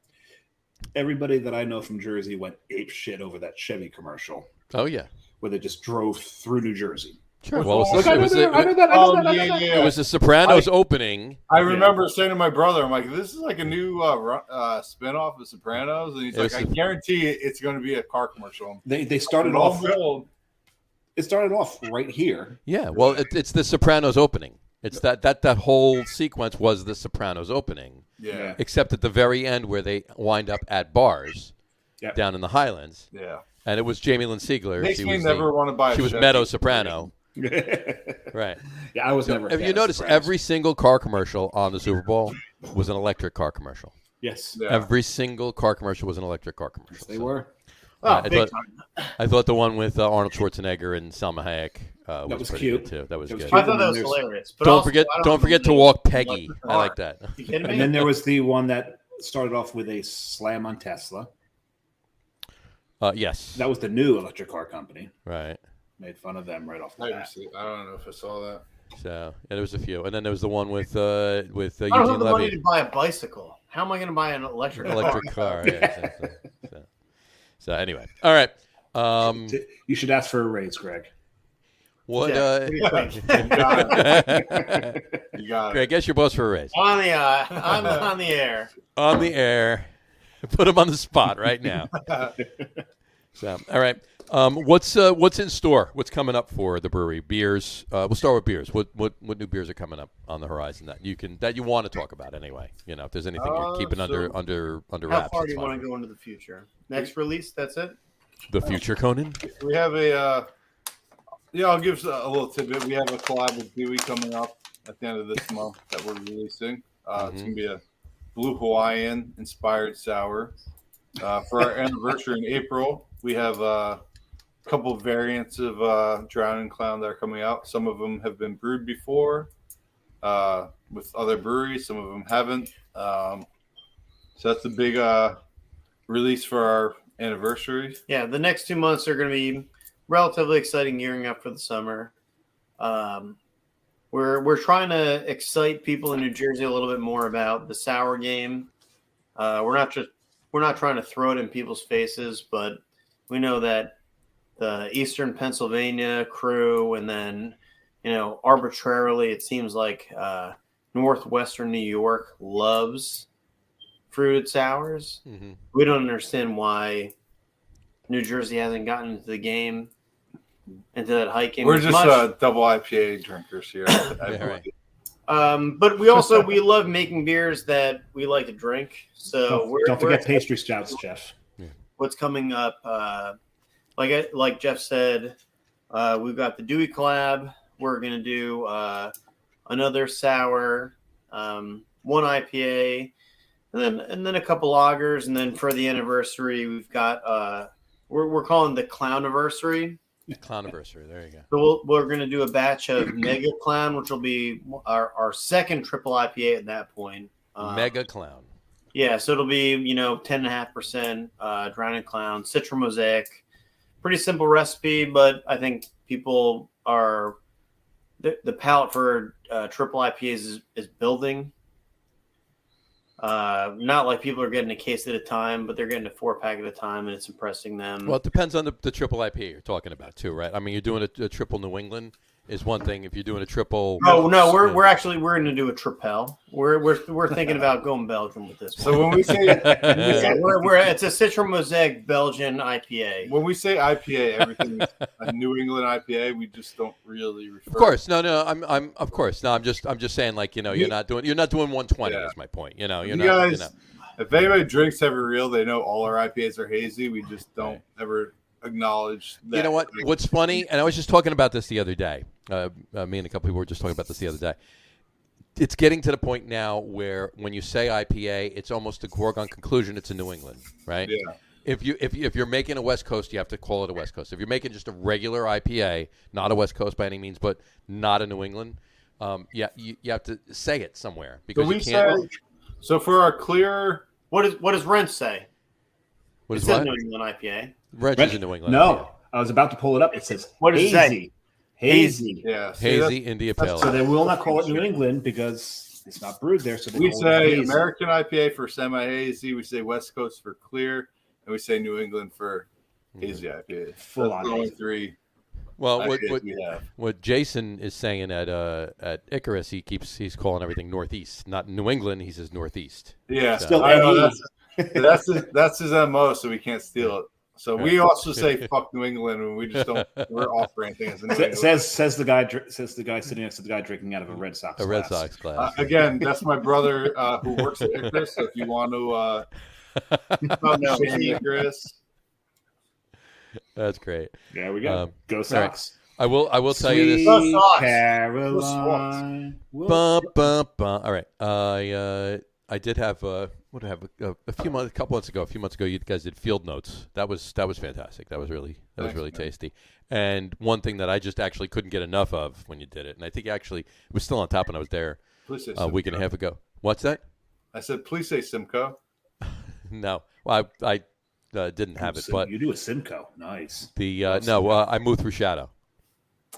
[SPEAKER 5] everybody that I know from Jersey went ape shit over that Chevy commercial
[SPEAKER 1] oh yeah.
[SPEAKER 5] where they just drove through New Jersy.
[SPEAKER 1] Sure. Well,
[SPEAKER 5] Look, I know that.
[SPEAKER 4] Oh,
[SPEAKER 5] I know
[SPEAKER 4] yeah,
[SPEAKER 5] that.
[SPEAKER 4] yeah.
[SPEAKER 1] it was the Sopranos opening.
[SPEAKER 4] I remember saying to my brother, I'm like, this is like a new spinoff of Sopranos. And he's
[SPEAKER 1] It was
[SPEAKER 4] like, I guarantee it's going to be a car commercial.
[SPEAKER 5] They started
[SPEAKER 4] Lo
[SPEAKER 5] off.
[SPEAKER 4] and behold,
[SPEAKER 5] It started off right here.
[SPEAKER 1] Yeah. Well, it's the Sopranos opening. It's that whole sequence was the Sopranos opening,
[SPEAKER 4] Yeah.
[SPEAKER 1] except at the very end where they wind up at bars
[SPEAKER 5] Yep.
[SPEAKER 1] down in the Highlands,
[SPEAKER 4] Yeah.
[SPEAKER 1] and it was Jamie Lynn Sigler.
[SPEAKER 4] Makes
[SPEAKER 1] She
[SPEAKER 4] me
[SPEAKER 1] was
[SPEAKER 4] never want to buy a
[SPEAKER 1] she was
[SPEAKER 4] Chevy.
[SPEAKER 1] Meadow Soprano. Right.
[SPEAKER 5] Yeah, I was never. a
[SPEAKER 1] Have
[SPEAKER 5] fan
[SPEAKER 1] you
[SPEAKER 5] of
[SPEAKER 1] noticed
[SPEAKER 5] Sopranos.
[SPEAKER 1] every single car commercial on the Super Bowl was an electric car commercial?
[SPEAKER 5] Yes,
[SPEAKER 4] Yeah.
[SPEAKER 1] Every single car commercial was an electric car commercial.
[SPEAKER 5] they
[SPEAKER 1] So,
[SPEAKER 5] were.
[SPEAKER 4] Oh,
[SPEAKER 1] I
[SPEAKER 4] big
[SPEAKER 1] thought-
[SPEAKER 4] time.
[SPEAKER 1] I thought the one with Arnold Schwarzenegger and Salma Hayek
[SPEAKER 5] was
[SPEAKER 1] pretty
[SPEAKER 5] cute.
[SPEAKER 1] good too. That was
[SPEAKER 5] That was
[SPEAKER 1] good.
[SPEAKER 5] cute.
[SPEAKER 3] I thought that was
[SPEAKER 5] There's-
[SPEAKER 3] hilarious. But
[SPEAKER 1] Don't
[SPEAKER 3] also,
[SPEAKER 1] forget,
[SPEAKER 3] I
[SPEAKER 1] don't forget to
[SPEAKER 3] know
[SPEAKER 1] walk
[SPEAKER 3] the
[SPEAKER 1] Peggy.
[SPEAKER 3] electric
[SPEAKER 1] I
[SPEAKER 3] car.
[SPEAKER 1] like that.
[SPEAKER 3] You kidding me?
[SPEAKER 5] And then there was the one that started off with a slam on Tesla.
[SPEAKER 1] Yes.
[SPEAKER 5] That was the new electric car company.
[SPEAKER 1] Right.
[SPEAKER 5] Made fun of them right off the
[SPEAKER 4] I
[SPEAKER 5] bat.
[SPEAKER 4] don't know if I saw that.
[SPEAKER 1] So yeah, there was a few, and then there was the one with
[SPEAKER 3] I don't
[SPEAKER 1] Eugene
[SPEAKER 3] have the money
[SPEAKER 1] Levy,
[SPEAKER 3] to buy a bicycle. How am I going to buy an electric car?
[SPEAKER 1] electric car. Yeah, so anyway, all right.
[SPEAKER 5] You should ask for a raise, Greg.
[SPEAKER 1] What?
[SPEAKER 3] Yeah.
[SPEAKER 4] You got it. You got
[SPEAKER 1] Greg,
[SPEAKER 4] it.
[SPEAKER 1] guess your boss for a raise.
[SPEAKER 3] On the I'm on the air.
[SPEAKER 1] On the air. Put him on the spot right now. So, all right. What's in store? What's coming up for the brewery? Beers. We'll start with beers. What new beers are coming up on the horizon that you want to talk about anyway? You know, if there's anything you're keeping under
[SPEAKER 3] How
[SPEAKER 1] wraps.
[SPEAKER 3] far
[SPEAKER 1] that's
[SPEAKER 3] do you
[SPEAKER 1] fine.
[SPEAKER 3] want to go into the future? Next release, that's it?
[SPEAKER 1] The future, Conan.
[SPEAKER 4] We have I'll give a little tidbit. We have a collab with Dewey coming up at the end of this month that we're releasing. It's going to be a Blue Hawaiian inspired sour. For our anniversary in April, we have a couple of variants of Drowning Clown that are coming out. Some of them have been brewed before with other breweries. Some of them haven't. So that's a big release for our anniversary.
[SPEAKER 3] Yeah, the next 2 months are going to be relatively exciting gearing up for the summer. We're trying to excite people in New Jersey a little bit more about the sour game. We're not trying to throw it in people's faces, but we know that the Eastern Pennsylvania crew, and then arbitrarily it seems like Northwestern New York loves fruited sours.
[SPEAKER 1] Mm-hmm.
[SPEAKER 3] We don't understand why New Jersey hasn't gotten into the game, into that hiking.
[SPEAKER 4] We're just double IPA drinkers here.
[SPEAKER 1] Right.
[SPEAKER 3] But we love making beers that we like to drink. So
[SPEAKER 5] don't forget pastry stouts, Jeff.
[SPEAKER 3] What's coming up? Like Jeff said, we've got the Dewey Collab. We're gonna do another sour, one IPA, and then a couple lagers, and then for the anniversary, we've got we're calling the Clowniversary.
[SPEAKER 1] Clowniversary. There you go.
[SPEAKER 3] So we're going to do a batch of Mega Clown, which will be our second triple IPA at that point.
[SPEAKER 1] Mega Clown.
[SPEAKER 3] Yeah, so it'll be 10.5% Drowning Clown, Citra Mosaic. Pretty simple recipe, but I think people are the palate for triple IPAs is building. Not like people are getting a case at a time, but they're getting a 4-pack at a time, and it's impressing them.
[SPEAKER 1] Well, it depends on the triple IPA you're talking about too, right? I mean, you're doing a triple New England is one thing. If you're doing a triple,
[SPEAKER 3] no, we're going to do a tripel. We're thinking about going Belgian with this one.
[SPEAKER 4] So when we say
[SPEAKER 3] it's a Citra Mosaic Belgian IPA.
[SPEAKER 4] when we say IPA, everything is a New England IPA. We just don't really refer.
[SPEAKER 1] of course, no, I'm of course, no, I'm just saying, like, you're not doing 120.
[SPEAKER 4] Yeah.
[SPEAKER 1] Is my point.
[SPEAKER 4] You guys, if anybody drinks Heavy Reel, they know all our IPAs are hazy. We just don't ever acknowledge that.
[SPEAKER 1] You know what? What's funny, and I was just talking about this the other day. Me and a couple people were just talking about this the other day. It's getting to the point now where when you say IPA, it's almost a foregone conclusion it's a New England, right?
[SPEAKER 4] Yeah.
[SPEAKER 1] If you're making a West Coast, you have to call it a West Coast. If you're making just a regular IPA, not a West Coast by any means, but not a New England, you have to say it somewhere because you can't.
[SPEAKER 4] So for our clear,
[SPEAKER 3] what does Wrench say?
[SPEAKER 1] What is
[SPEAKER 3] it says
[SPEAKER 1] what?
[SPEAKER 3] New England IPA.
[SPEAKER 1] Wrench is a New England.
[SPEAKER 5] No,
[SPEAKER 1] IPA.
[SPEAKER 5] I was about to pull it up. It says
[SPEAKER 3] What does it say?
[SPEAKER 5] Hazy.
[SPEAKER 4] yeah,
[SPEAKER 1] Hazy India Pale.
[SPEAKER 5] So they will not call it New England because it's not brewed there. So
[SPEAKER 4] we say American IPA for semi-hazy. We say West Coast for clear, and we say New England for hazy IPA.
[SPEAKER 5] Full
[SPEAKER 4] That's
[SPEAKER 5] on
[SPEAKER 4] the only
[SPEAKER 5] hazy.
[SPEAKER 4] three.
[SPEAKER 1] Well,
[SPEAKER 4] IPAs we have.
[SPEAKER 1] what Jason is saying at Icarus, he's calling everything Northeast, not New England. He says Northeast.
[SPEAKER 4] Yeah,
[SPEAKER 1] So-
[SPEAKER 5] Still
[SPEAKER 4] I know,
[SPEAKER 5] AE.
[SPEAKER 4] that's his MO, so we can't steal it. So we also say fuck New England, and we just don't. We're offering things. In New England.
[SPEAKER 5] Says the guy sitting next to the guy drinking out of a Red Sox.
[SPEAKER 1] A Red
[SPEAKER 5] glass.
[SPEAKER 1] Sox glass.
[SPEAKER 4] Again, that's my brother who works at Icarus. So if you want to shame Icarus,
[SPEAKER 1] That's great.
[SPEAKER 5] There we go. Go Sox.
[SPEAKER 1] I will tell you this.
[SPEAKER 3] Go Sox.
[SPEAKER 5] Caroline.
[SPEAKER 1] Bum, bum, bum. All right. I did have a few months ago. You guys did field notes. That was fantastic. That was really tasty. And one thing that I just actually couldn't get enough of when you did it, and I think actually it was still on top when I was there a week and a half ago. What's that?
[SPEAKER 4] I said, please say Simcoe.
[SPEAKER 1] No, well, I didn't have it, but
[SPEAKER 5] You do a Simcoe. Nice.
[SPEAKER 1] I moved through Shadow.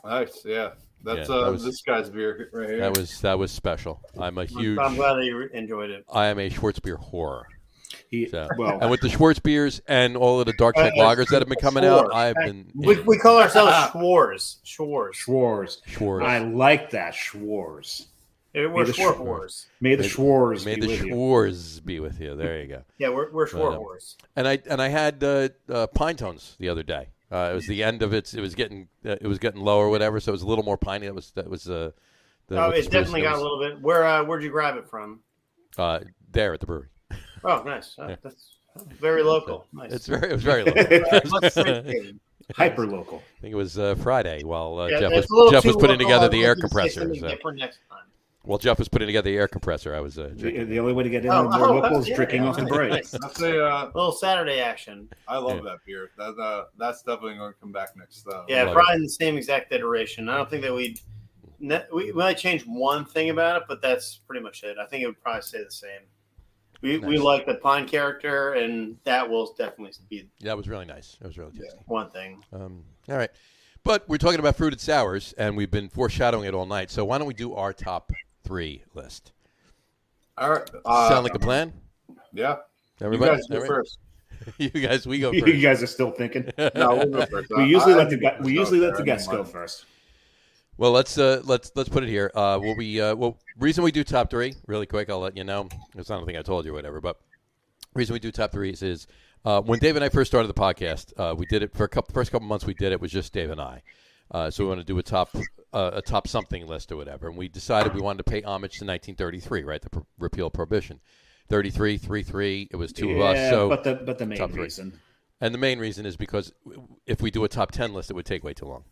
[SPEAKER 4] Nice, yeah. That's
[SPEAKER 1] that was-
[SPEAKER 4] this guy's beer right here.
[SPEAKER 1] That was special. I'm glad
[SPEAKER 3] that you enjoyed it.
[SPEAKER 1] I am a Schwarzbier whore. So,
[SPEAKER 5] Well,
[SPEAKER 1] and with the Schwartz beers and all of the dark check lagers that have been coming out, I've been
[SPEAKER 3] We call ourselves Schwarz.
[SPEAKER 5] Schwarz. I like that, Schwarz.
[SPEAKER 3] We're
[SPEAKER 5] the
[SPEAKER 3] Schwarz.
[SPEAKER 5] May the Schwarz
[SPEAKER 1] May
[SPEAKER 5] be
[SPEAKER 1] the
[SPEAKER 5] with you.
[SPEAKER 1] Schwarz be with you. There you go.
[SPEAKER 3] Yeah, we're Schwarz.
[SPEAKER 1] And I had pine tones the other day. It was the end of it. It was getting low or whatever, so it was a little more piney. It
[SPEAKER 3] definitely got a little bit. Where'd you grab it from?
[SPEAKER 1] There at the brewery.
[SPEAKER 3] Oh, nice. That's very local. Nice.
[SPEAKER 1] It was very local.
[SPEAKER 5] Hyper local.
[SPEAKER 1] I think it was Friday while
[SPEAKER 3] Yeah,
[SPEAKER 1] Jeff
[SPEAKER 3] it's a little
[SPEAKER 1] was
[SPEAKER 3] too
[SPEAKER 1] putting
[SPEAKER 3] local.
[SPEAKER 1] together the
[SPEAKER 3] I
[SPEAKER 1] air
[SPEAKER 3] was gonna say
[SPEAKER 1] compressor.
[SPEAKER 3] something
[SPEAKER 1] So.
[SPEAKER 3] different next time.
[SPEAKER 1] While Jeff was putting together the air compressor, I was drinking.
[SPEAKER 5] The only way to get in more local is drinking off the break.
[SPEAKER 3] Nice.
[SPEAKER 4] That's a
[SPEAKER 3] Little Saturday action.
[SPEAKER 4] I love that beer. That's definitely going to come back next.
[SPEAKER 3] Yeah,
[SPEAKER 1] love
[SPEAKER 3] probably in the same exact iteration. I don't think that we might change one thing about it, but that's pretty much it. I think it would probably stay the same. We like the pine character, and that will definitely be.
[SPEAKER 1] That was really nice. That was really tasty.
[SPEAKER 3] One thing.
[SPEAKER 1] All right. But we're talking about fruited sours, and we've been foreshadowing it all night. So why don't we do our top 3 list?
[SPEAKER 4] All right.
[SPEAKER 1] Sound like a plan?
[SPEAKER 4] Yeah.
[SPEAKER 1] Everybody?
[SPEAKER 4] You guys go first.
[SPEAKER 1] We go first.
[SPEAKER 5] You guys are still thinking.
[SPEAKER 4] No, we'll go first.
[SPEAKER 5] We usually let the guests go first.
[SPEAKER 1] Well, let's put it here. Reason we do top 3 really quick. I'll let you know. It's not anything I told you, or whatever. But reason we do top 3s is when Dave and I first started the podcast. We did it for first couple months. We did it was just Dave and I. So we want to do a top something list or whatever. And we decided we wanted to pay homage to 1933, right? The repeal of Prohibition. 33, 3-3. It was 2 of us. So
[SPEAKER 5] but the main reason.
[SPEAKER 1] And the main reason is because if we do a top 10 list, it would take way too long.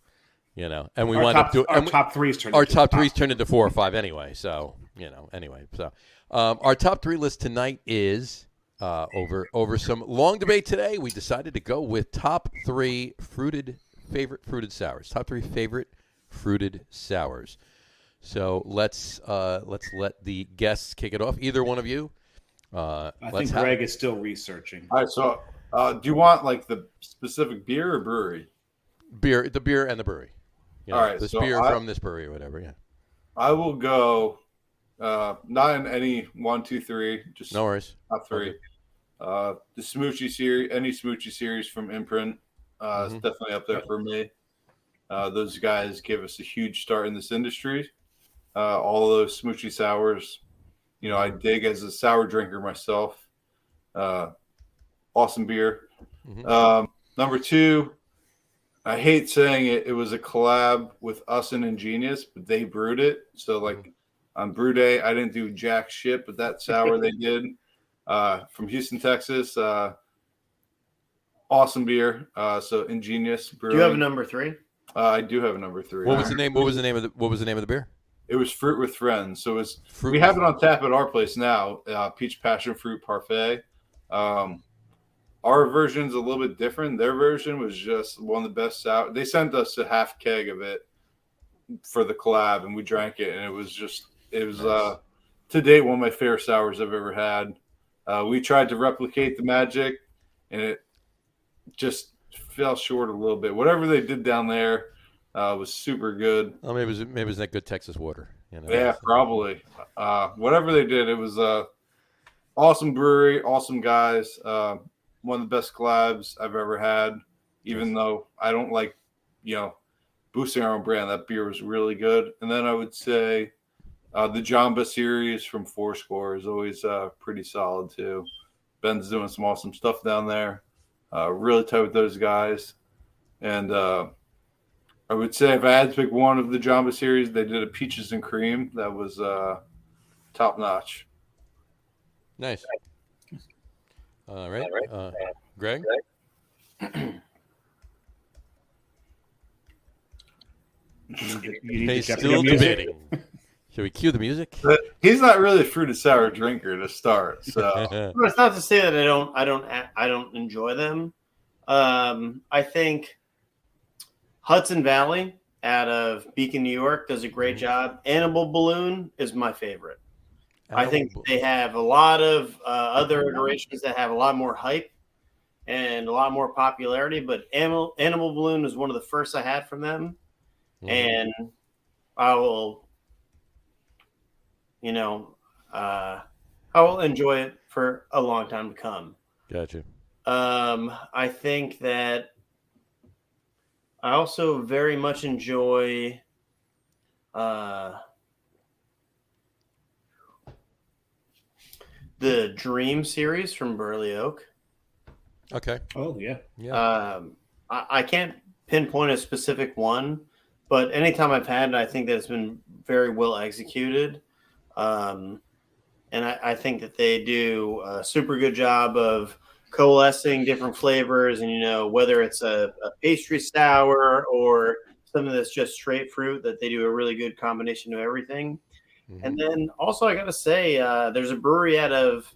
[SPEAKER 1] And we wind up doing
[SPEAKER 5] our top threes turned
[SPEAKER 1] into 4 or 5 anyway. So our top 3 list tonight is over some long debate today. We decided to go with top 3 favorite fruited sours. Top 3 favorite fruited sours. So let's let the guests kick it off. Either one of you.
[SPEAKER 5] I think Greg is still researching.
[SPEAKER 4] All right. So do you want like the specific beer or brewery?
[SPEAKER 1] The beer and the brewery.
[SPEAKER 4] All right,
[SPEAKER 1] this
[SPEAKER 4] so
[SPEAKER 1] beer from this brewery or whatever, yeah.
[SPEAKER 4] I will go not in any 1, 2, 3, just
[SPEAKER 1] no worries.
[SPEAKER 4] Top 3. Okay. The Smoochie series, any Smoochie series from Imprint is definitely up there for me. Those guys gave us a huge start in this industry. All of those Smoochie sours, I dig as a sour drinker myself. Awesome beer. Number 2. I hate saying it. It was a collab with us and Ingenious, but they brewed it. So, on brew day, I didn't do jack shit, but that sour they did from Houston, Texas. Awesome beer. So Ingenious Brewing.
[SPEAKER 3] Do you have a number 3?
[SPEAKER 4] I do have a number 3.
[SPEAKER 1] What was the name? What was the name of the beer?
[SPEAKER 4] It was Fruit with Friends. So we have it on tap at our place now. Peach Passion Fruit Parfait. Our version's a little bit different. Their version was just one of the best sour. They sent us a half keg of it for the collab, and we drank it, and it was nice. To date one of my favorite sours I've ever had. We tried to replicate the magic, and it just fell short a little bit. Whatever they did down there was super good.
[SPEAKER 1] Well, maybe it was that good Texas water.
[SPEAKER 4] Yeah, probably. Whatever they did, it was awesome brewery, awesome guys. One of the best collabs I've ever had, even though I don't like, boosting our own brand. That beer was really good. And then I would say the Jamba series from Fourscore is always pretty solid too. Ben's doing some awesome stuff down there. Really tight with those guys. And I would say if I had to pick one of the Jamba series, they did a Peaches and Cream. That was top notch.
[SPEAKER 1] Nice. All right. Greg? Still debating. Should we cue the music?
[SPEAKER 4] But he's not really a fruited sour drinker to start. So
[SPEAKER 3] Well, it's not to say that I don't enjoy them. I think Hudson Valley out of Beacon, New York does a great job. Animal Balloon is my favorite. I think they have a lot of other iterations that have a lot more hype and a lot more popularity, but Animal Balloon is one of the first I had from them, and I will, I will enjoy it for a long time to come.
[SPEAKER 1] Gotcha.
[SPEAKER 3] I think that I also very much enjoy the Dream series from Burley Oak.
[SPEAKER 1] Okay.
[SPEAKER 5] Oh, yeah.
[SPEAKER 3] I can't pinpoint a specific one, but anytime I've had it, I think that it's been very well executed. And I think that they do a super good job of coalescing different flavors. And, whether it's a pastry sour or something that's just straight fruit, that they do a really good combination of everything. And then also I got to say, there's a brewery out of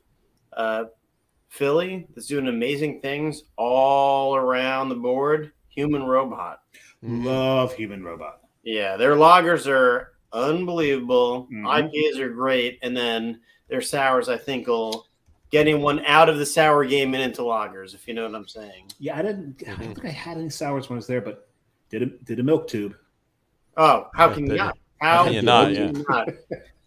[SPEAKER 3] Philly that's doing amazing things all around the board. Human Robot.
[SPEAKER 5] Love Human Robot.
[SPEAKER 3] Yeah, their lagers are unbelievable. IPAs are great. And then their sours, I think, will getting one out of the sour game and into lagers, if you know what I'm saying.
[SPEAKER 5] Yeah, I don't think I had any sours when I was there, but did a milk tube.
[SPEAKER 3] Oh, how can you not? How
[SPEAKER 1] can you
[SPEAKER 3] can
[SPEAKER 1] not,
[SPEAKER 3] you not?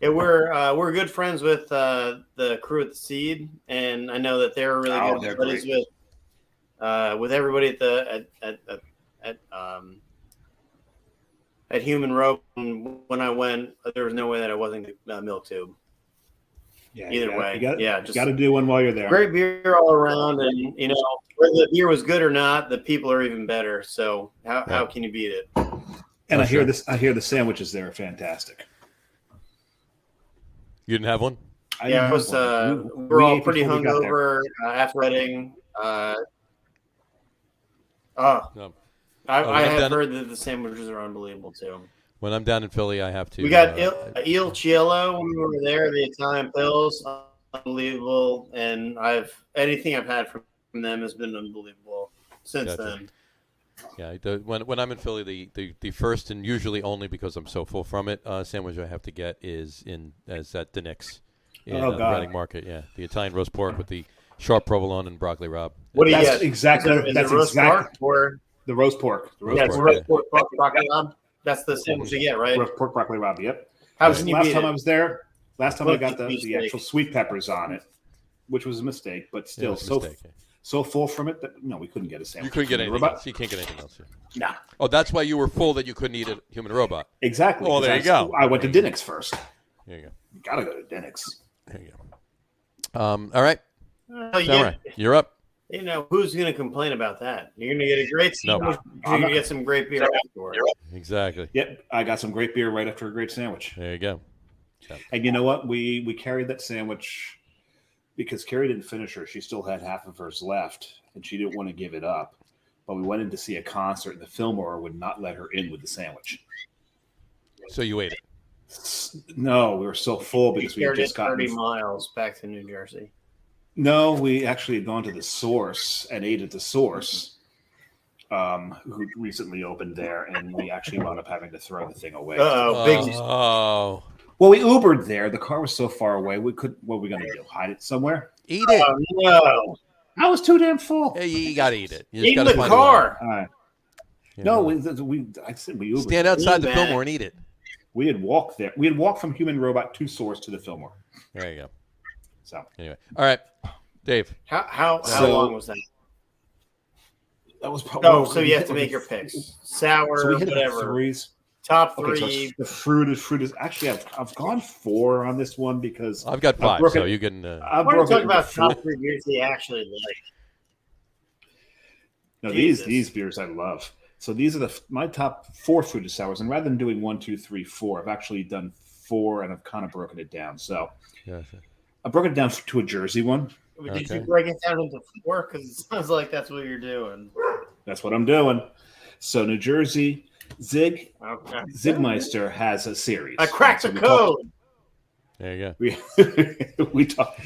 [SPEAKER 3] Yeah, we're good friends with the crew at the Seed, and I know that they're really good buddies with everybody at Human Rope. And when I went, there was no way that I wasn't a milk tube.
[SPEAKER 5] Yeah,
[SPEAKER 3] Either way,
[SPEAKER 5] just got to do one while you're there.
[SPEAKER 3] Great beer all around, and whether the beer was good or not, the people are even better. So how can you beat it?
[SPEAKER 5] And I hear the sandwiches there are fantastic.
[SPEAKER 1] You didn't have one?
[SPEAKER 3] We were all pretty hungover after wedding. I have heard that the sandwiches are unbelievable too.
[SPEAKER 1] When I'm down in Philly, I have to.
[SPEAKER 3] We got Il Cielo when we were there. The Italian pills, unbelievable, and anything I've had from them has been unbelievable since then.
[SPEAKER 1] Yeah, when I'm in Philly, the first and usually only because I'm so full from it sandwich I have to get is at the Nick's in Reading Market. Yeah, the Italian roast pork with the sharp provolone and broccoli rabe.
[SPEAKER 3] What do you get?
[SPEAKER 5] Exactly. That's exactly
[SPEAKER 3] or
[SPEAKER 5] the roast pork. The roast pork.
[SPEAKER 3] Roast pork broccoli rabe. That's the sandwich you get, right?
[SPEAKER 5] Roast pork broccoli rabe. Yep.
[SPEAKER 3] Last
[SPEAKER 5] time I was there, I got the actual sweet peppers on it, which was a mistake, but still so full from it that we couldn't get a sandwich.
[SPEAKER 1] You couldn't get anything else. You can't get anything else.
[SPEAKER 5] Nah.
[SPEAKER 1] Oh, that's why you were full that you couldn't eat a human robot.
[SPEAKER 5] Exactly.
[SPEAKER 1] Oh, there you go.
[SPEAKER 5] I went to Dinnick's first.
[SPEAKER 1] There you go.
[SPEAKER 5] You gotta go to Dinnick's.
[SPEAKER 1] There you go. All right.
[SPEAKER 3] Yeah.
[SPEAKER 1] You're up.
[SPEAKER 3] Who's going to complain about that? You're going to get a great sandwich. You're going to get some great beer afterwards.
[SPEAKER 1] Exactly.
[SPEAKER 5] Yep, I got some great beer right after a great sandwich.
[SPEAKER 1] There you go.
[SPEAKER 5] And you know what? We carried that sandwich because Carrie didn't finish her. She still had half of hers left, and she didn't want to give it up. But we went in to see a concert, and the Fillmore would not let her in with the sandwich.
[SPEAKER 1] So you ate it?
[SPEAKER 5] No, we were so full because we had just gotten
[SPEAKER 3] 30 miles back to New Jersey.
[SPEAKER 5] No, we actually had gone to the Source and ate at the Source, who recently opened there, and we actually wound up having to throw the thing away.
[SPEAKER 1] Oh.
[SPEAKER 5] Well, we Ubered there. The car was so far away. What were we going to do? Hide it somewhere?
[SPEAKER 1] Eat it.
[SPEAKER 3] Oh, no.
[SPEAKER 5] I was too damn full.
[SPEAKER 1] Hey, you got to eat it. You
[SPEAKER 3] eat in the car.
[SPEAKER 5] All right. No, I said we Ubered.
[SPEAKER 1] Stand outside the Fillmore and eat it.
[SPEAKER 5] We had walked there. We had walked from Human Robot to Source to the Fillmore.
[SPEAKER 1] There you go.
[SPEAKER 5] So
[SPEAKER 1] anyway, all right, Dave.
[SPEAKER 3] How long was that?
[SPEAKER 5] That was probably.
[SPEAKER 3] Oh, so you have to make your picks. Sour,
[SPEAKER 5] so we hit
[SPEAKER 3] whatever.
[SPEAKER 5] Threes.
[SPEAKER 3] Top
[SPEAKER 5] okay,
[SPEAKER 3] three.
[SPEAKER 5] So the fruit is actually I've gone 4 on this one because
[SPEAKER 1] I've got 5. So you can.
[SPEAKER 3] I want to talk about top 3 beers you actually like.
[SPEAKER 5] No, these beers I love. So these are my top 4 fruited sours, and rather than doing 1, 2, 3, 4, I've actually done 4, and I've kind of broken it down. So.
[SPEAKER 1] Gotcha.
[SPEAKER 5] I broke it down to a Jersey one.
[SPEAKER 3] Did you break it down into 4? Because it sounds like that's what you're doing.
[SPEAKER 5] That's what I'm doing. So New Jersey, Zigmeister has a series.
[SPEAKER 3] I cracked the code.
[SPEAKER 1] There you
[SPEAKER 5] go. We talked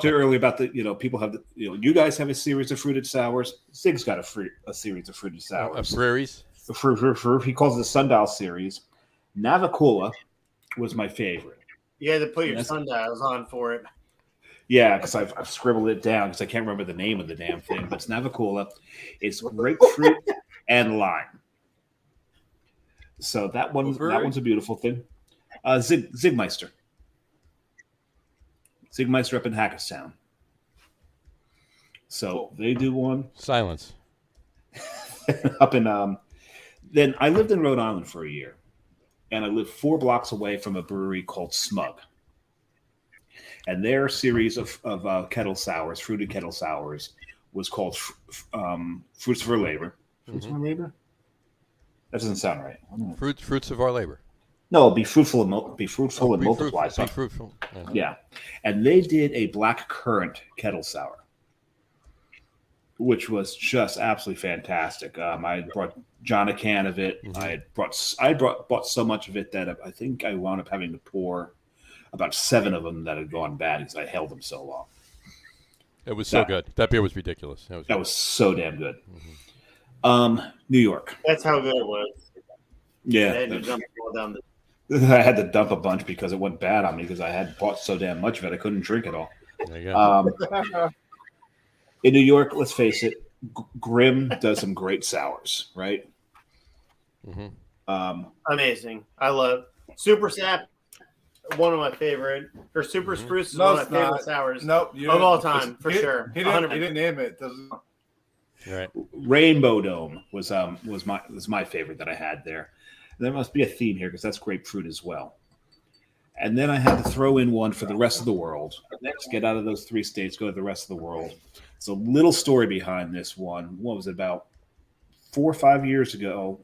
[SPEAKER 5] to you earlier about people have you guys have a series of fruited sours. Zig's got a series of fruited sours.
[SPEAKER 1] Breweries.
[SPEAKER 5] He calls it the Sundial series. Navicula was my favorite.
[SPEAKER 3] You had to put your sundials on for it.
[SPEAKER 5] Yeah, because I've scribbled it down because I can't remember the name of the damn thing. But it's Navicula. It's grapefruit and lime. So that one's a beautiful thing. Zigmeister. Zigmeister up in Hackettstown. So they do one.
[SPEAKER 1] Silence.
[SPEAKER 5] Up in then I lived in Rhode Island for a year. And I lived 4 blocks away from a brewery called Smug. And their series of kettle sours, fruited kettle sours, was called Fruits of Our Labor. Fruits of Our Labor? That doesn't sound right.
[SPEAKER 1] Fruits of Our Labor.
[SPEAKER 5] No, be fruitful and multiply.
[SPEAKER 1] Be fruitful.
[SPEAKER 5] Yeah. And they did a black currant kettle sour, which was just absolutely fantastic. I brought John a can of it. Mm-hmm. I bought so much of it that I think I wound up having to pour about 7 of them that had gone bad because I held them so long.
[SPEAKER 1] It was so good. That beer was ridiculous.
[SPEAKER 5] That was so damn good. Mm-hmm. New York.
[SPEAKER 3] That's how good it was.
[SPEAKER 5] Yeah.
[SPEAKER 3] I had to dump it all down the...
[SPEAKER 5] I had to dump a bunch because it went bad on me because I had bought so damn much of it I couldn't drink it all.
[SPEAKER 1] There you go.
[SPEAKER 5] In New York, let's face it, Grimm does some great sours, right?
[SPEAKER 1] Mm-hmm.
[SPEAKER 3] Amazing. I love Super Sap. One of my favorite, or Super Spruce is one of my favorite sours
[SPEAKER 4] Nope,
[SPEAKER 3] of all time, for sure.
[SPEAKER 4] He didn't name it.
[SPEAKER 1] Right.
[SPEAKER 5] Rainbow Dome was my favorite that I had there. There must be a theme here because that's grapefruit as well. And then I had to throw in one for the rest of the world. Let's get out of those 3 states, go to the rest of the world. It's a little story behind this one. What was it, about 4 or 5 years ago?